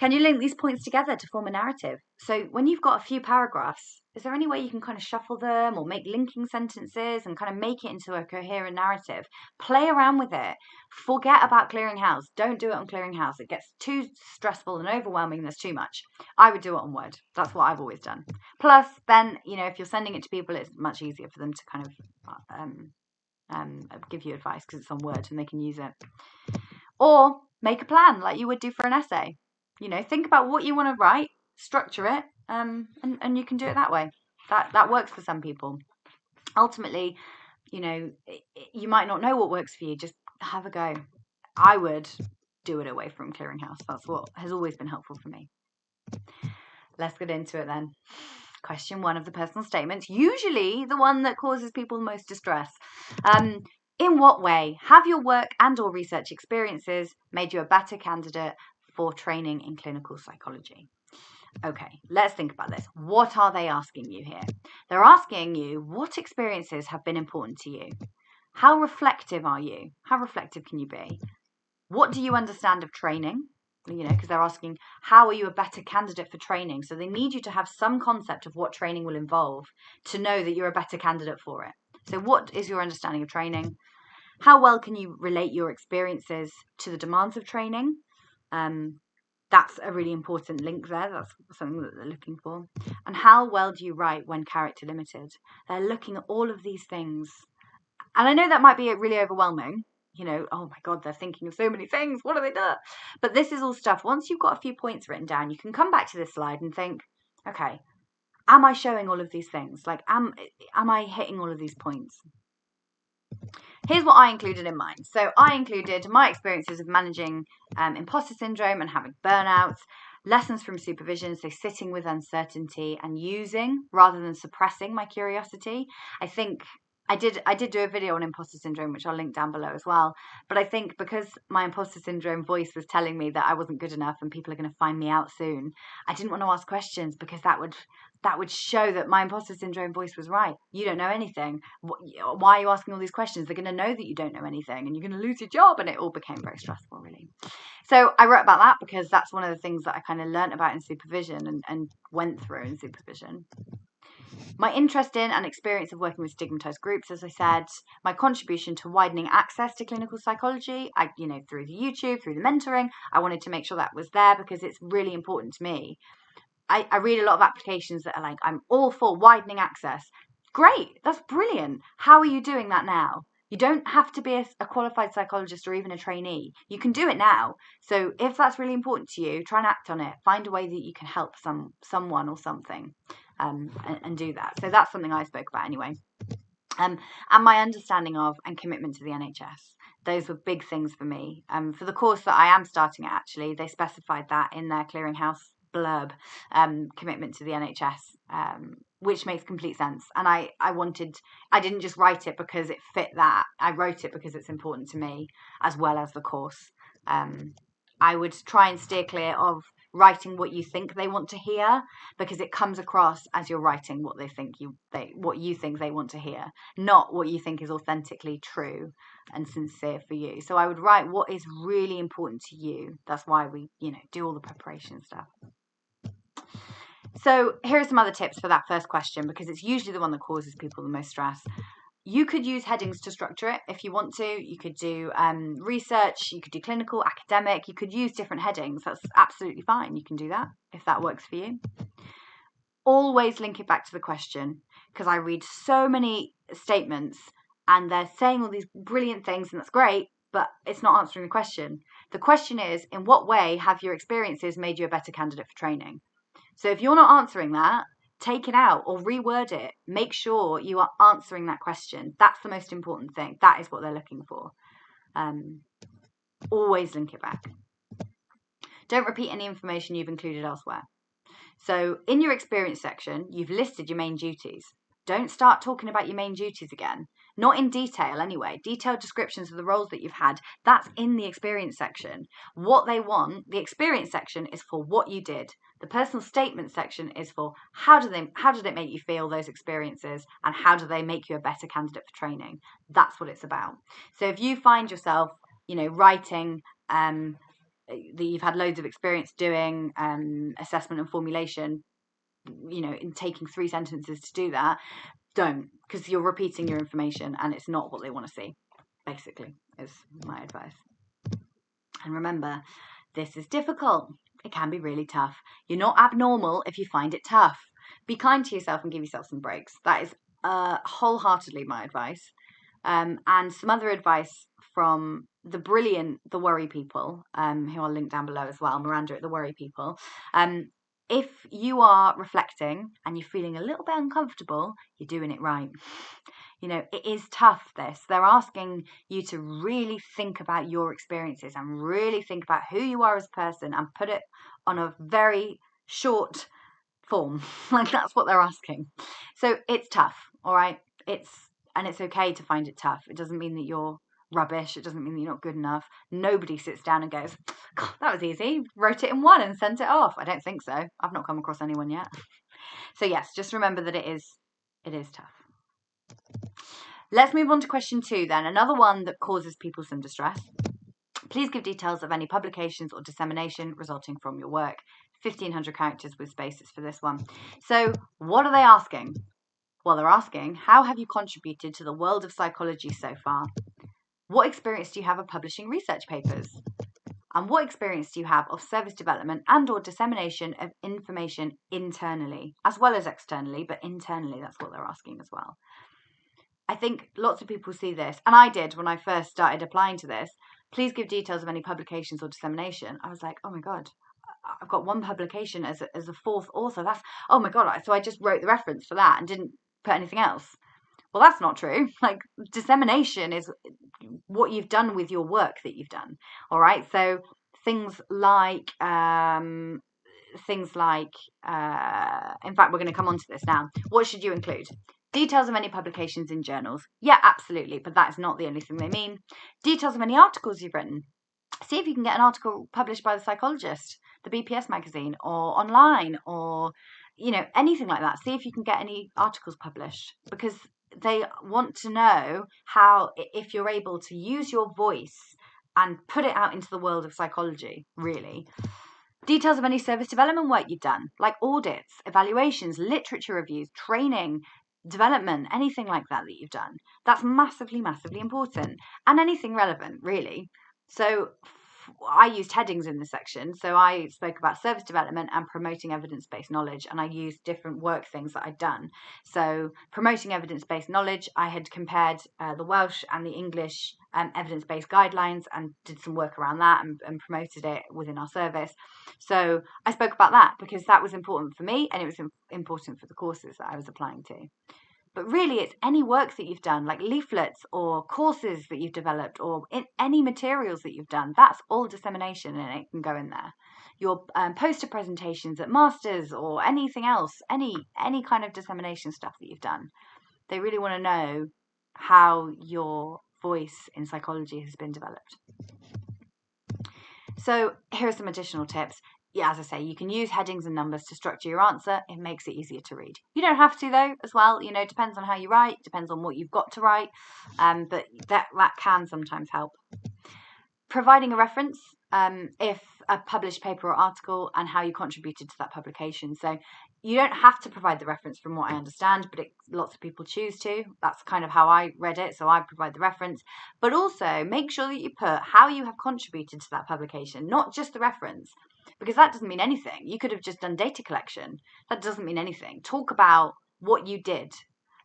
Can you link these points together to form a narrative? So when you've got a few paragraphs, is there any way you can kind of shuffle them or make linking sentences and kind of make it into a coherent narrative? Play around with it. Forget about clearinghouse. Don't do it on clearinghouse. It gets too stressful and overwhelming and there's too much. I would do it on Word. That's what I've always done. Plus, then, if you're sending it to people, it's much easier for them to kind of give you advice because it's on Word and they can use it. Or make a plan like you would do for an essay. Think about what you want to write, structure it, and you can do it that way. That works for some people. Ultimately, you might not know what works for you. Just have a go. I would do it away from clearinghouse. That's what has always been helpful for me. Let's get into it then. Question 1 of the personal statements, usually the one that causes people the most distress. In what way have your work and or research experiences made you a better candidate for training in clinical psychology? Okay, let's think about this. What are they asking you here? They're asking you what experiences have been important to you. How reflective are you? How reflective can you be? What do you understand of training? Because they're asking, how are you a better candidate for training? So they need you to have some concept of what training will involve to know that you're a better candidate for it. So what is your understanding of training? How well can you relate your experiences to the demands of training? That's a really important link there. That's something that they're looking for. And how well do you write when character limited? They're looking at all of these things. And I know that might be really overwhelming. Oh my God, they're thinking of so many things. What do they do? But this is all stuff. Once you've got a few points written down, you can come back to this slide and think, okay, am I showing all of these things? Like, am I hitting all of these points? Here's what I included in mine. So I included my experiences of managing imposter syndrome and having burnouts, lessons from supervision, so sitting with uncertainty and using rather than suppressing my curiosity. I think I did do a video on imposter syndrome, which I'll link down below as well. But I think because my imposter syndrome voice was telling me that I wasn't good enough and people are going to find me out soon, I didn't want to ask questions because that would show that my imposter syndrome voice was right. You don't know anything. Why are you asking all these questions? They're going to know that you don't know anything and you're going to lose your job. And it all became very stressful, really. So I wrote about that because that's one of the things that I kind of learned about in supervision and went through in supervision. My interest in and experience of working with stigmatized groups, as I said, my contribution to widening access to clinical psychology, through the YouTube, through the mentoring, I wanted to make sure that was there because it's really important to me. I read a lot of applications that are like, I'm all for widening access. Great, that's brilliant. How are you doing that now? You don't have to be a qualified psychologist or even a trainee. You can do it now. So if that's really important to you, try and act on it. Find a way that you can help someone or something and do that. So that's something I spoke about anyway. And my understanding of and commitment to the NHS. Those were big things for me. For the course that I am starting at, actually, they specified that in their clearinghouse blurb, commitment to the NHS, which makes complete sense. And I didn't just write it because it fit that. I wrote it because it's important to me as well as the course. I would try and steer clear of writing what you think they want to hear because it comes across as you're writing what you think they want to hear, not what you think is authentically true and sincere for you. So I would write what is really important to you. That's why we, do all the preparation stuff. So here are some other tips for that first question because it's usually the one that causes people the most stress. You could use headings to structure it if you want to. You could do research, you could do clinical, academic, you could use different headings. That's absolutely fine. You can do that if that works for you. Always link it back to the question because I read so many statements and they're saying all these brilliant things and that's great, but it's not answering the question. The question is, in what way have your experiences made you a better candidate for training? So if you're not answering that, take it out or reword it. Make sure you are answering that question. That's the most important thing. That is what they're looking for. Always link it back. Don't repeat any information you've included elsewhere. So in your experience section, you've listed your main duties. Don't start talking about your main duties again. Not in detail anyway. Detailed descriptions of the roles that you've had, that's in the experience section. What they want, the experience section is for what you did. The personal statement section is for how did it make you feel, those experiences, and how do they make you a better candidate for training? That's what it's about. So if you find yourself, writing that you've had loads of experience doing assessment and formulation, in taking 3 sentences to do that, don't, because you're repeating your information and it's not what they want to see, basically, is my advice. And remember, this is difficult. It can be really tough. You're not abnormal if you find it tough. Be kind to yourself and give yourself some breaks. That is wholeheartedly my advice. And some other advice from the brilliant The Worry People, who I'll link down below as well, Miranda at The Worry People. If you are reflecting and you're feeling a little bit uncomfortable, you're doing it right. It is tough, this. They're asking you to really think about your experiences and really think about who you are as a person and put it on a very short form. Like, that's what they're asking. So it's tough, all right? It's okay to find it tough. It doesn't mean that you're rubbish. It doesn't mean that you're not good enough. Nobody sits down and goes, God, that was easy. Wrote it in 1 and sent it off. I don't think so. I've not come across anyone yet. So yes, just remember that it is tough. Let's move on to question 2 then. Another one that causes people some distress. Please give details of any publications or dissemination resulting from your work. 1,500 characters with spaces for this one. So what are they asking? Well, they're asking, how have you contributed to the world of psychology so far? What experience do you have of publishing research papers? And what experience do you have of service development and or dissemination of information internally, as well as externally, but internally, that's what they're asking as well. I think lots of people see this, and I did when I first started applying to this. Please give details of any publications or dissemination. I was like, oh my God, I've got 1 publication as a 4th author. That's, oh my God. So I just wrote the reference for that and didn't put anything else. Well, that's not true. Like, dissemination is what you've done with your work that you've done. All right. So things like, in fact, we're going to come on to this now. What should you include? Details of any publications in journals. Yeah, absolutely. But that is not the only thing they mean. Details of any articles you've written. See if you can get an article published by The Psychologist, the BPS magazine, or online, or, anything like that. See if you can get any articles published, because they want to know if you're able to use your voice and put it out into the world of psychology, really. Details of any service development work you've done, like audits, evaluations, literature reviews, training, development, anything like that you've done. That's massively, massively important. And anything relevant, really. So I used headings in this section. So I spoke about service development and promoting evidence-based knowledge, and I used different work things that I'd done. So promoting evidence-based knowledge, I had compared the Welsh and the English evidence-based guidelines and did some work around that and promoted it within our service. So I spoke about that because that was important for me, and it was important for the courses that I was applying to. But really, it's any work that you've done, like leaflets or courses that you've developed, or in any materials that you've done. That's all dissemination, and it can go in there. Your poster presentations at masters or anything else, any kind of dissemination stuff that you've done. They really want to know how your voice in psychology has been developed. So here are some additional tips. Yeah, as I say, you can use headings and numbers to structure your answer. It makes it easier to read. You don't have to, though, as well. Depends on how you write, depends on what you've got to write, but that can sometimes help. Providing a reference, if a published paper or article, and how you contributed to that publication. So you don't have to provide the reference from what I understand, but lots of people choose to. That's kind of how I read it, so I provide the reference. But also make sure that you put how you have contributed to that publication, not just the reference. Because that doesn't mean anything. You could have just done data collection. That doesn't mean anything. Talk about what you did.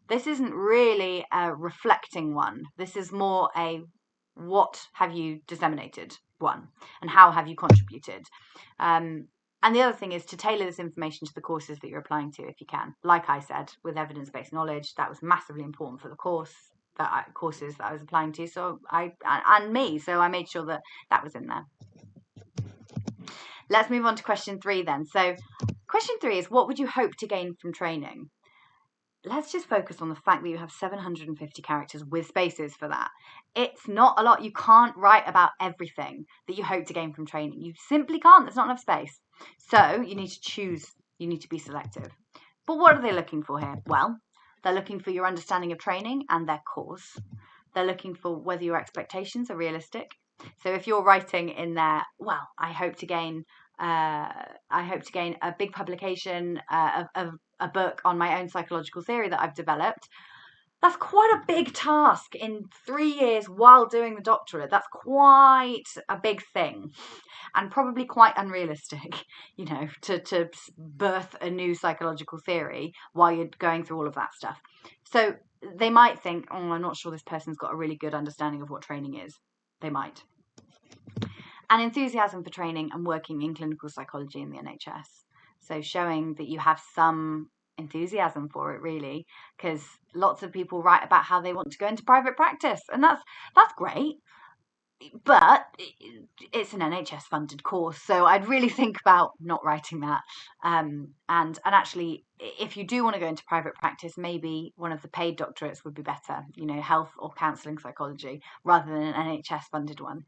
This isn't really a reflecting one. This is more a what have you disseminated one, and how have you contributed. And the other thing is to tailor this information to the courses that you're applying to if you can. Like I said, with evidence-based knowledge, that was massively important for the courses that I was applying to. So I made sure that was in there. Let's move on to question 3 then. So question 3 is, what would you hope to gain from training? Let's just focus on the fact that you have 750 characters with spaces for that. It's not a lot. You can't write about everything that you hope to gain from training. You simply can't. There's not enough space. So you need to choose. You need to be selective. But what are they looking for here? Well, they're looking for your understanding of training and their course. They're looking for whether your expectations are realistic. So if you're writing in there, well, I hope to gain a big publication of a book on my own psychological theory that I've developed. That's quite a big task in 3 years while doing the doctorate. That's quite a big thing, and probably quite unrealistic, to birth a new psychological theory while you're going through all of that stuff. So they might think, oh, I'm not sure this person's got a really good understanding of what training is. They might. And enthusiasm for training and working in clinical psychology in the NHS. So showing that you have some enthusiasm for it, really, because lots of people write about how they want to go into private practice, and that's great, but it's an NHS funded course, so I'd really think about not writing that. And actually, if you do want to go into private practice, maybe one of the paid doctorates would be better, health or counselling psychology, rather than an NHS funded one.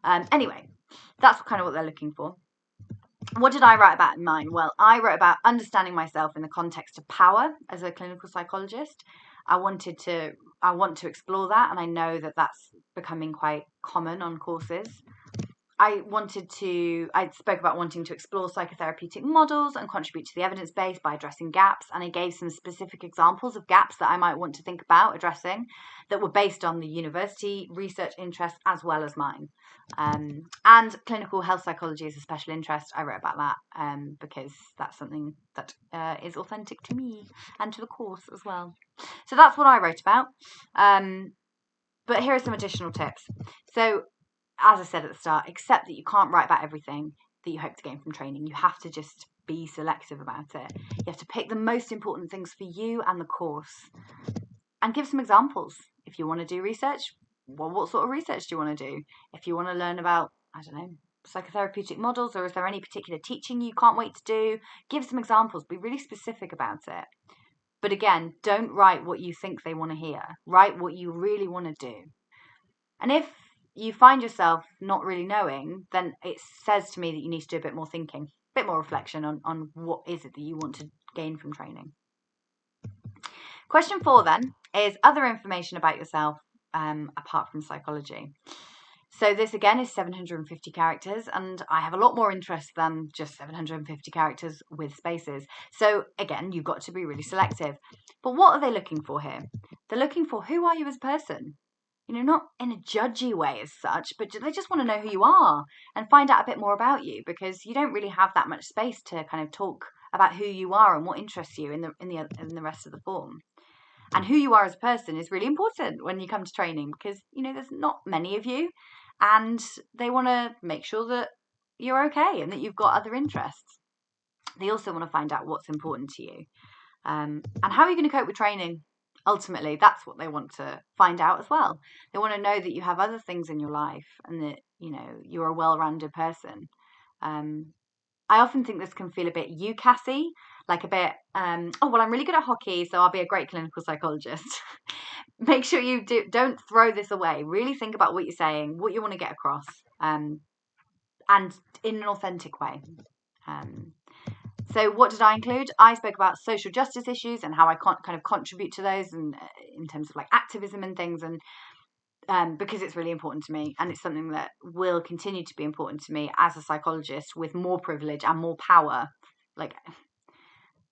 Anyway, that's kind of what they're looking for. What did I write about in mine? Well, I wrote about understanding myself in the context of power as a clinical psychologist. I want to explore that, and I know that that's becoming quite common on courses. I spoke about wanting to explore psychotherapeutic models and contribute to the evidence base by addressing gaps. And I gave some specific examples of gaps that I might want to think about addressing that were based on the university research interest as well as mine. And clinical health psychology is a special interest. I wrote about that because that's something that is authentic to me and to the course as well. So that's what I wrote about. But here are some additional tips. So, as I said at the start, accept that you can't write about everything that you hope to gain from training. You have to just be selective about it. You have to pick the most important things for you and the course. And give some examples. If you want to do research, well, what sort of research do you want to do? If you want to learn about, I don't know, psychotherapeutic models, or is there any particular teaching you can't wait to do? Give some examples. Be really specific about it. But again, don't write what you think they want to hear. Write what you really want to do. And if you find yourself not really knowing, then it says to me that you need to do a bit more thinking, a bit more reflection on what is it that you want to gain from training. Question 4 then is other information about yourself apart from psychology. So this again is 750 characters, and I have a lot more interest than just 750 characters with spaces. So again, you've got to be really selective. But what are they looking for here? They're looking for, who are you as a person? Not in a judgy way as such, but they just want to know who you are and find out a bit more about you, because you don't really have that much space to kind of talk about who you are and what interests you in the rest of the form. And who you are as a person is really important when you come to training, because there's not many of you, and they want to make sure that you're okay and that you've got other interests. They also want to find out what's important to you, and how are you going to cope with training. Ultimately, that's what they want to find out as well. They want to know that you have other things in your life and that, you're a well-rounded person. I often think this can feel a bit UCAS-y, like a bit, I'm really good at hockey, so I'll be a great clinical psychologist. Make sure you don't throw this away. Really think about what you're saying, what you want to get across, and in an authentic way. So what did I include? I spoke about social justice issues and how I kind of contribute to those, and in terms of like activism and things, and because it's really important to me, and it's something that will continue to be important to me as a psychologist with more privilege and more power. Like,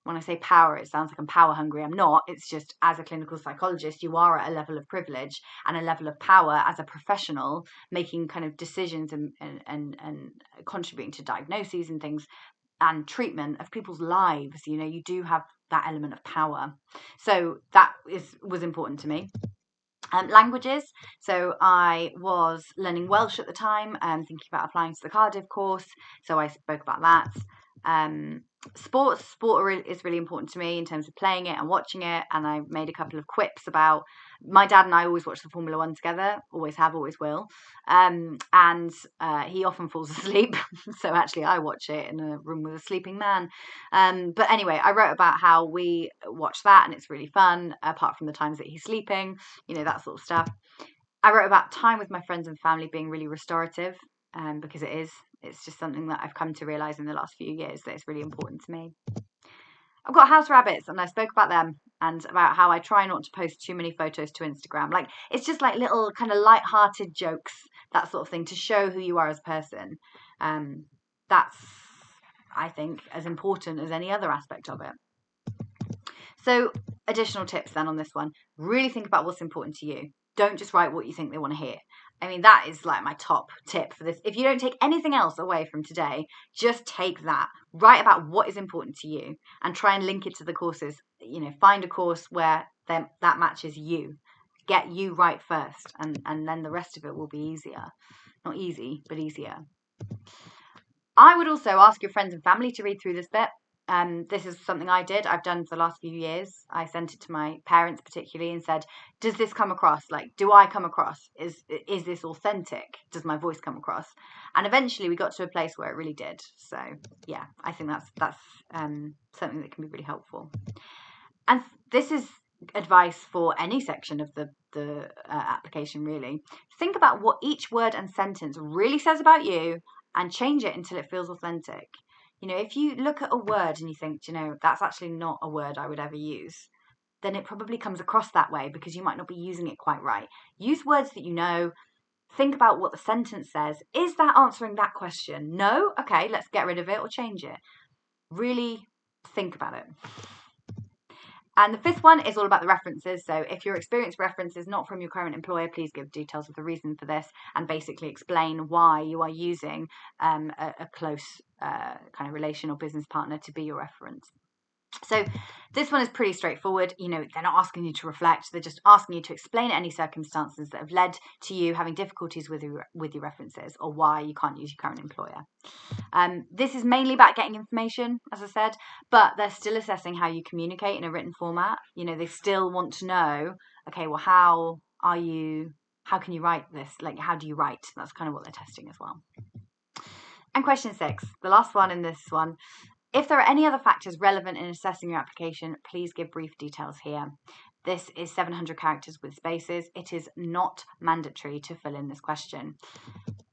when I say power, it sounds like I'm power hungry. I'm not. It's just, as a clinical psychologist, you are at a level of privilege and a level of power as a professional, making kind of decisions and contributing to diagnoses and things and treatment of people's lives. You do have that element of power. So that was important to me. Languages. So I was learning Welsh at the time, thinking about applying to the Cardiff course. So I spoke about that. Sport is really important to me in terms of playing it and watching it. And I made a couple of quips about, my dad and I always watch the Formula One together, always have, always will. And he often falls asleep. So actually I watch it in a room with a sleeping man. But anyway, I wrote about how we watch that and it's really fun, apart from the times that he's sleeping, that sort of stuff. I wrote about time with my friends and family being really restorative, because it is. It's just something that I've come to realise in the last few years that it's really important to me. I've got house rabbits, and I spoke about them and about how I try not to post too many photos to Instagram. Like, it's just like little kind of light-hearted jokes that sort of thing, to show who you are as a person. That's, I think, as important as any other aspect of it. So additional tips then on this one. Really think about what's important to you. Don't just write what you think they want to hear. I mean, that is like my top tip for this. If you don't take anything else away from today, just take that. Write about what is important to you and try and link it to the courses. You know, find a course where that matches you. Get you right first, and then the rest of it will be easier. Not easy, but easier. I would also ask your friends and family to read through this bit. This is something I did. I've done for the last few years. I sent it to my parents particularly and said, does this come across? Like, do I come across? Is this authentic? Does my voice come across? And eventually we got to a place where it really did. So yeah, I think that's something that can be really helpful. And this is advice for any section of the application, really. Think about what each word and sentence really says about you and change it until it feels authentic. You know, if you look at a word and you think, you know, that's actually not a word I would ever use, then it probably comes across that way because you might not be using it quite right. Use words that you know. Think about what the sentence says. Is that answering that question? No? Okay, let's get rid of it or change it. Really think about it. And the fifth one is all about the references. So if your experience reference is not from your current employer, please give details of the reason for this and basically explain why you are using a close kind of relation or business partner to be your reference. So this one is pretty straightforward. You know, they're not asking you to reflect. They're just asking you to explain any circumstances that have led to you having difficulties with your references or why you can't use your current employer. This is mainly about getting information, as I said, but they're still assessing how you communicate in a written format. You know, they still want to know, okay, well, how can you write this? Like, how do you write? That's kind of what they're testing as well. And question 6, the last one in this one. If there are any other factors relevant in assessing your application, please give brief details here. This is 700 characters with spaces. It is not mandatory to fill in this question.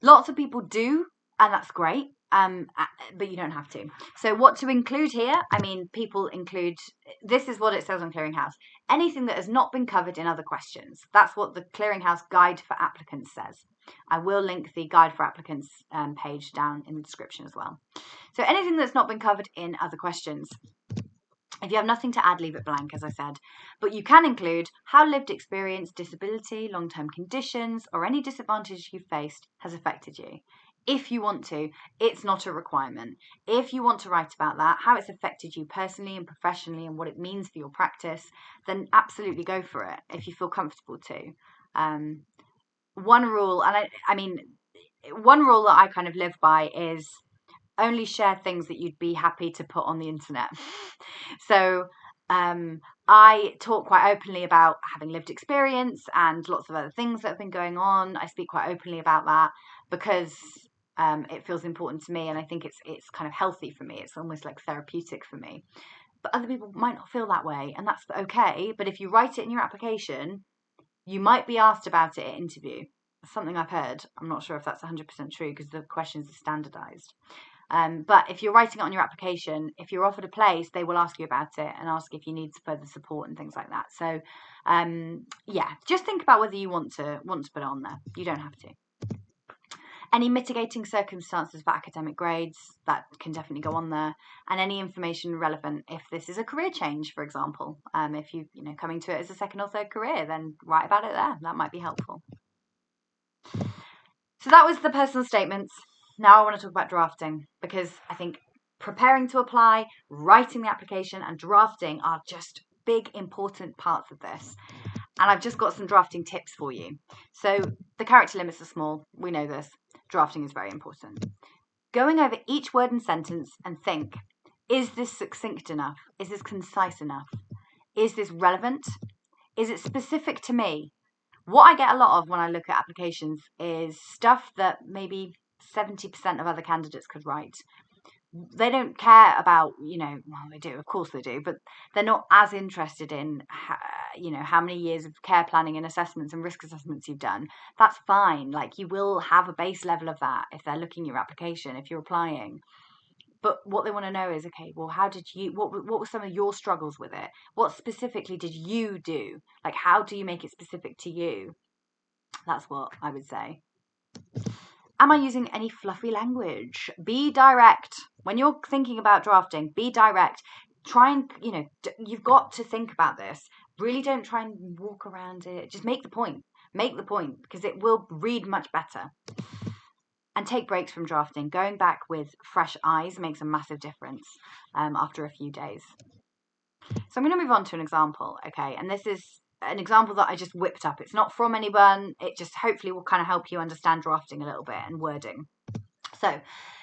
Lots of people do, and that's great, but you don't have to. So what to include here? I mean, people include, this is what it says on Clearinghouse, anything that has not been covered in other questions. That's what the Clearinghouse Guide for Applicants says. I will link the Guide for Applicants page down in the description as well. So anything that's not been covered in other questions. If you have nothing to add, leave it blank, as I said. But you can include how lived experience, disability, long-term conditions, or any disadvantage you've faced has affected you. If you want to, it's not a requirement. If you want to write about that, how it's affected you personally and professionally and what it means for your practice, then absolutely go for it if you feel comfortable to. One rule, and I mean, one rule that I kind of live by is only share things that you'd be happy to put on the internet. So I talk quite openly about having lived experience and lots of other things that have been going on. I speak quite openly about that because it feels important to me, and I think it's kind of healthy for me. It's almost like therapeutic for me. But other people might not feel that way, and that's okay. But if you write it in your application, you might be asked about it at interview. Something I've heard. I'm not sure if that's 100% true because the questions are standardized. But if you're writing it on your application, if you're offered a place, they will ask you about it and ask if you need further support and things like that. So, yeah, just think about whether you want to put it on there. You don't have to. Any mitigating circumstances for academic grades, that can definitely go on there. And any information relevant if this is a career change, for example. If you coming to it as a second or third career, then write about it there. That might be helpful. So that was the personal statements. Now I want to talk about drafting, because I think preparing to apply, writing the application, and drafting are just big, important parts of this. And I've just got some drafting tips for you. So the character limits are small. We know this. Drafting is very important. Going over each word and sentence and think, is this succinct enough? Is this concise enough? Is this relevant? Is it specific to me? What I get a lot of when I look at applications is stuff that maybe 70% of other candidates could write. They don't care about, well, they do, of course they do, but they're not as interested in, how many years of care planning and assessments and risk assessments you've done. That's fine. Like, you will have a base level of that if they're looking at your application, if you're applying. But what they want to know is, okay, well, what were some of your struggles with it? What specifically did you do? Like, how do you make it specific to you? That's what I would say. Am I using any fluffy language? Be direct. When you're thinking about drafting, be direct. Try and, you've got to think about this. Really don't try and walk around it. Just make the point. Make the point, because it will read much better. And take breaks from drafting. Going back with fresh eyes makes a massive difference after a few days. So I'm going to move on to an example, okay? And this is an example that I just whipped up. It's not from anyone. It just hopefully will kind of help you understand drafting a little bit and wording. So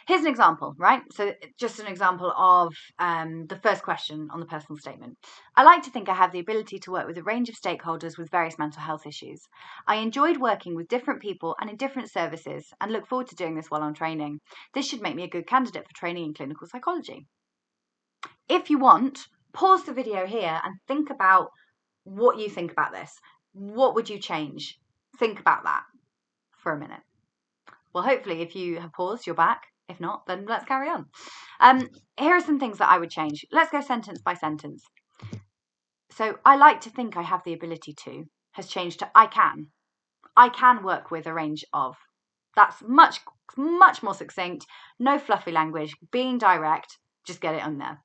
here's an example, right? So just an example of the first question on the personal statement. I like to think I have the ability to work with a range of stakeholders with various mental health issues. I enjoyed working with different people and in different services and look forward to doing this while on training. This should make me a good candidate for training in clinical psychology. If you want, pause the video here and think about what you think about this. What would you change? Think about that for a minute. Well, hopefully, if you have paused, you're back. If not, then let's carry on. Here are some things that I would change. Let's go sentence by sentence. So, I like to think I have the ability to has changed to I can. I can work with a range of. That's much more succinct. No fluffy language. Being direct. Just get it on there.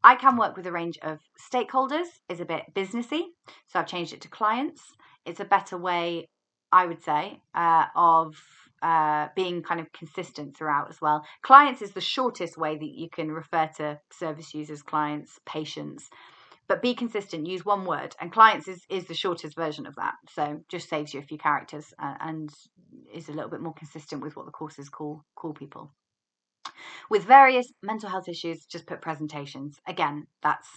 I can work with a range of stakeholders is a bit businessy, so I've changed it to clients. It's a better way, I would say, of being kind of consistent throughout as well. Clients is the shortest way that you can refer to service users, clients, patients, but be consistent, use one word, and clients is the shortest version of that. So just saves you a few characters and is a little bit more consistent with what the courses call people. With various mental health issues, just put presentations. Again, that's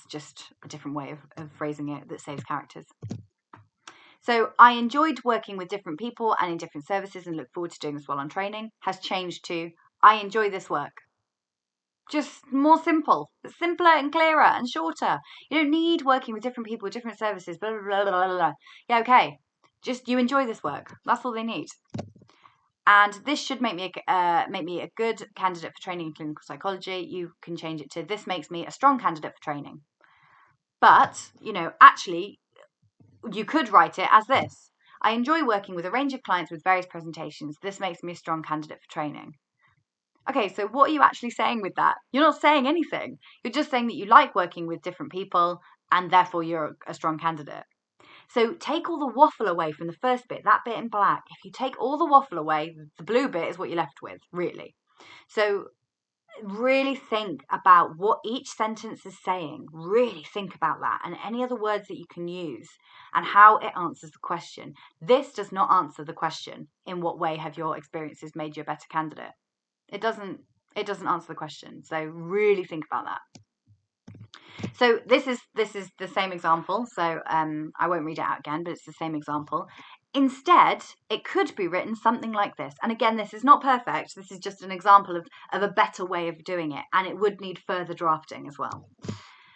just a different way of phrasing it that saves characters. So I enjoyed working with different people and in different services and look forward to doing this while on training has changed to I enjoy this work. Just more simple, simpler and clearer and shorter. You don't need working with different people, different services, blah, blah, blah, blah, blah. Yeah, okay. Just you enjoy this work. That's all they need. And this should make me a good candidate for training in clinical psychology. You can change it to this makes me a strong candidate for training. But, actually, you could write it as this. I enjoy working with a range of clients with various presentations. This makes me a strong candidate for training. Okay, so what are you actually saying with that? You're not saying anything. You're just saying that you like working with different people and therefore you're a strong candidate. So take all the waffle away from the first bit, that bit in black. If you take all the waffle away, the blue bit is what you're left with, really. So really think about what each sentence is saying. Really think about that and any other words that you can use and how it answers the question. This does not answer the question, in what way have your experiences made you a better candidate? It doesn't answer the question. So really think about that. So this is the same example. So I won't read it out again, but it's the same example. Instead, it could be written something like this. And again, this is not perfect. This is just an example of a better way of doing it. And it would need further drafting as well.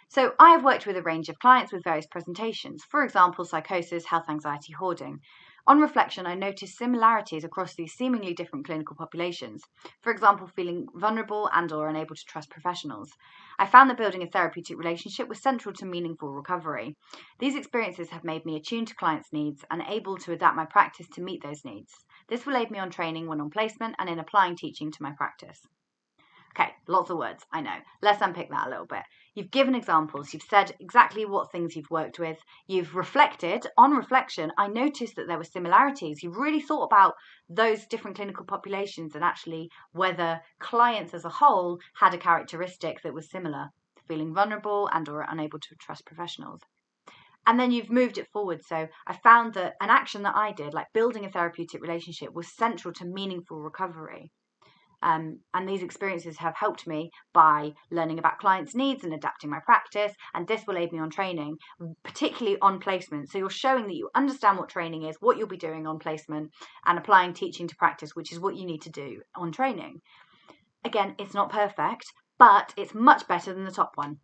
So I have worked with a range of clients with various presentations. For example, psychosis, health anxiety, hoarding. On reflection, I noticed similarities across these seemingly different clinical populations. For example, feeling vulnerable and/or unable to trust professionals. I found that building a therapeutic relationship was central to meaningful recovery. These experiences have made me attuned to clients' needs and able to adapt my practice to meet those needs. This will aid me on training when on placement and in applying teaching to my practice. Okay, lots of words, I know. Let's unpick that a little bit. You've given examples. You've said exactly what things you've worked with. You've reflected. On reflection, I noticed that there were similarities. You've really thought about those different clinical populations and actually whether clients as a whole had a characteristic that was similar, feeling vulnerable and or unable to trust professionals. And then you've moved it forward. So I found that an action that I did, like building a therapeutic relationship, was central to meaningful recovery. And these experiences have helped me by learning about clients' needs and adapting my practice, and this will aid me on training, particularly on placement. So you're showing that you understand what training is, what you'll be doing on placement, and applying teaching to practice, which is what you need to do on training. Again, it's not perfect, but it's much better than the top one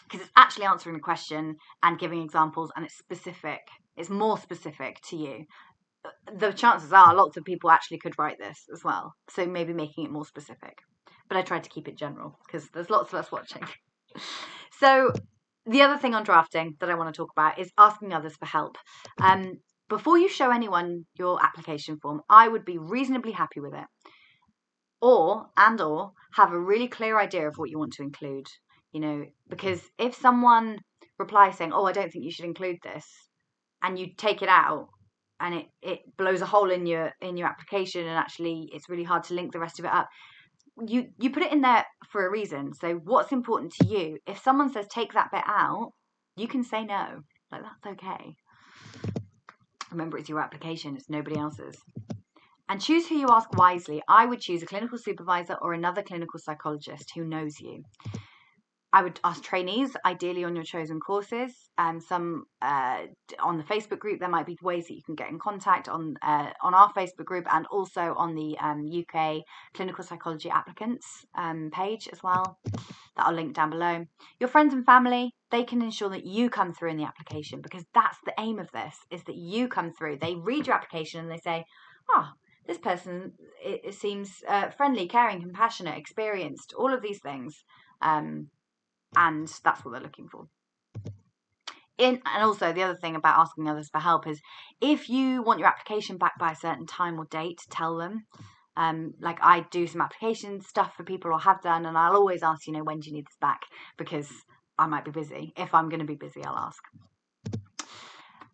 because it's actually answering the question and giving examples, and it's specific. It's more specific to you. The chances are lots of people actually could write this as well. So maybe making it more specific. But I tried to keep it general because there's lots of us watching. So the other thing on drafting that I want to talk about is asking others for help. before you show anyone your application form, I would be reasonably happy with it. Or have a really clear idea of what you want to include, because if someone replies saying, oh, I don't think you should include this, and you take it out and it blows a hole in your application, and actually it's really hard to link the rest of it up, you put it in there for a reason. So what's important to you? If someone says take that bit out, you can say no. Like, that's okay. Remember, it's your application, it's nobody else's. And choose who you ask wisely. I would choose a clinical supervisor or another clinical psychologist who knows you. I would ask trainees, ideally on your chosen courses, and some on the Facebook group. There might be ways that you can get in contact on our Facebook group, and also on the UK Clinical Psychology Applicants page as well, that I'll link down below. Your friends and family, they can ensure that you come through in the application, because that's the aim of this, is that you come through. They read your application and they say, oh, this person, it seems friendly, caring, compassionate, experienced, all of these things. And that's what they're looking for. And also, the other thing about asking others for help is, if you want your application back by a certain time or date, tell them. Like, I do some application stuff for people, or have done, and I'll always ask, when do you need this back? Because I might be busy. If I'm going to be busy, I'll ask.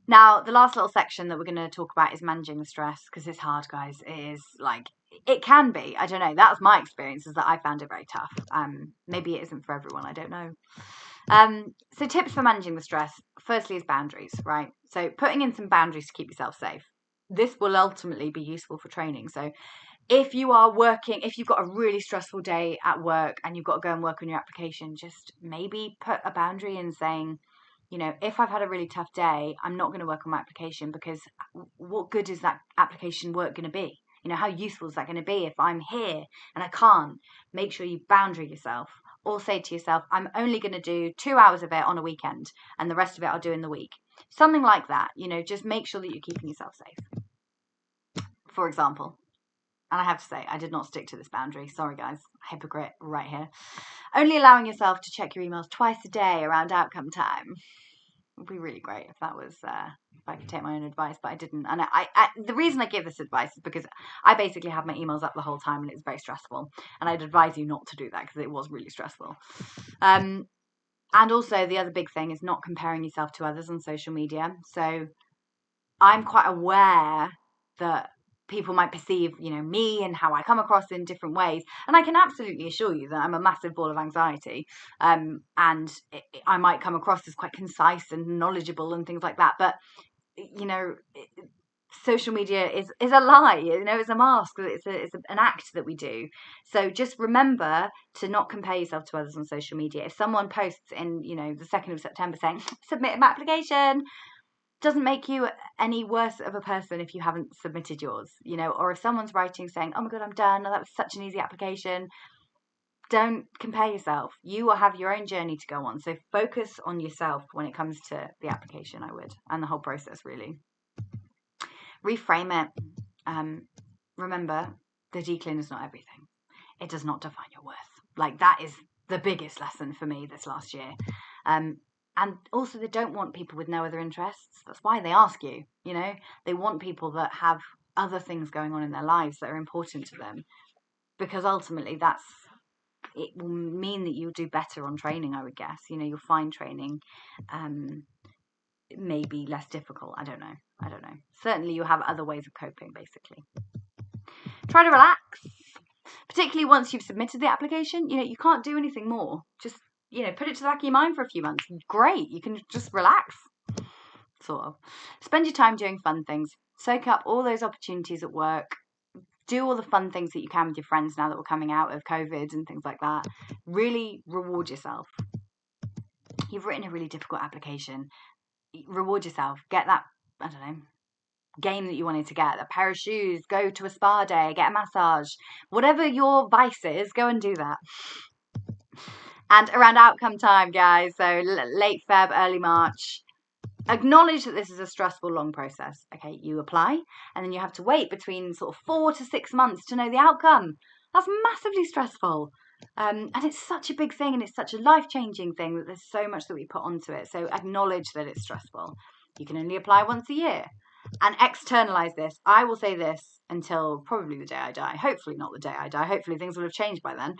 Now, the last little section that we're going to talk about is managing the stress, because it's hard, guys. It is, it can be. I don't know. That's my experience, is that I found it very tough. Maybe it isn't for everyone. I don't know. So tips for managing the stress. Firstly is boundaries, right? So putting in some boundaries to keep yourself safe. This will ultimately be useful for training. So if you are working, if you've got a really stressful day at work and you've got to go and work on your application, just maybe put a boundary in saying, if I've had a really tough day, I'm not going to work on my application, because what good is that application work going to be? How useful is that going to be if I'm here and I can't? Make sure you boundary yourself, or say to yourself, I'm only going to do 2 hours of it on a weekend, and the rest of it I'll do in the week. Something like that, just make sure that you're keeping yourself safe. For example, and I have to say, I did not stick to this boundary. Sorry, guys. Hypocrite right here. Only allowing yourself to check your emails twice a day around outcome time. It would be really great if that was, if I could take my own advice, but I didn't. And the reason I give this advice is because I basically have my emails up the whole time, and it's very stressful. And I'd advise you not to do that, because it was really stressful. And also, the other big thing is not comparing yourself to others on social media. So I'm quite aware that people might perceive, me and how I come across in different ways. And I can absolutely assure you that I'm a massive ball of anxiety. And I might come across as quite concise and knowledgeable and things like that. But, social media is a lie, it's a mask. It's an act that we do. So just remember to not compare yourself to others on social media. If someone posts in, the 2nd of September saying, submit my application, doesn't make you any worse of a person if you haven't submitted yours, or if someone's writing saying, oh my god, I'm done, that was such an easy application. Don't compare yourself. You will have your own journey to go on. So focus on yourself when it comes to the application, I would, and the whole process, really. Reframe it. Remember, the DClin is not everything. It does not define your worth. That is the biggest lesson for me this last year. And also, they don't want people with no other interests. That's why they ask you, They want people that have other things going on in their lives that are important to them. Because ultimately, it will mean that you'll do better on training, I would guess. You'll find training maybe less difficult. I don't know. Certainly, you'll have other ways of coping, basically. Try to relax. Particularly once you've submitted the application, you can't do anything more. Just put it to the back of your mind for a few months. Great, you can just relax, sort of. Spend your time doing fun things. Soak up all those opportunities at work. Do all the fun things that you can with your friends now that we're coming out of COVID and things like that. Really reward yourself. You've written a really difficult application. Reward yourself. Get that, I don't know, game that you wanted to get, a pair of shoes, go to a spa day, get a massage. Whatever your vice is, go and do that. And around outcome time, guys, so late Feb, early March, acknowledge that this is a stressful, long process. Okay, you apply, and then you have to wait between sort of 4 to 6 months to know the outcome. That's massively stressful. And it's such a big thing, and it's such a life-changing thing that there's so much that we put onto it. So acknowledge that it's stressful. You can only apply once a year. and externalize this. I will say this until probably the day I die. Hopefully not the day I die. Hopefully things will have changed by then.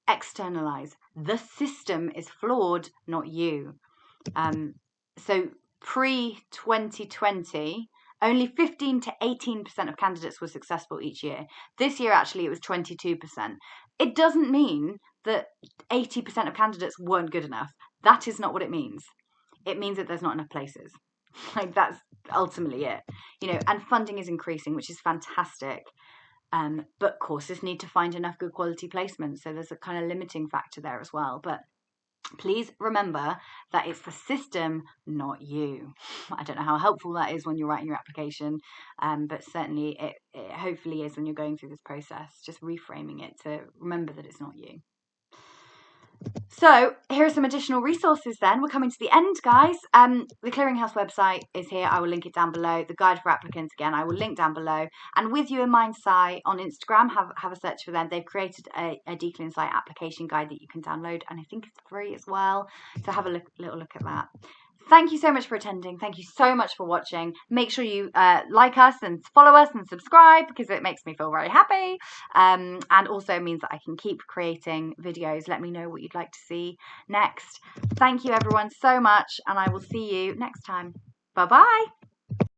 Externalize. The system is flawed, not you. So pre-2020, only 15 to 18% of candidates were successful each year. This year, actually, it was 22%. It doesn't mean that 80% of candidates weren't good enough. That is not what it means. It means that there's not enough places. Like, that's ultimately it. And funding is increasing, which is fantastic. But courses need to find enough good quality placements. So there's a kind of limiting factor there as well. But please remember that it's the system, not you. I don't know how helpful that is when you're writing your application, but certainly it hopefully is when you're going through this process, just reframing it to remember that it's not you. So here are some additional resources then. We're coming to the end, guys. The Clearinghouse website is here. I will link it down below. The guide for applicants, again, I will link down below. And With You in Mind Sci on Instagram, have a search for them. They've created a DClinPsy application guide that you can download, and I think it's free as well. So have a little look at that. Thank you so much for attending. Thank you so much for watching. Make sure you like us and follow us and subscribe, because it makes me feel very happy, and also means that I can keep creating videos. Let me know what you'd like to see next. Thank you everyone so much, and I will see you next time. Bye bye.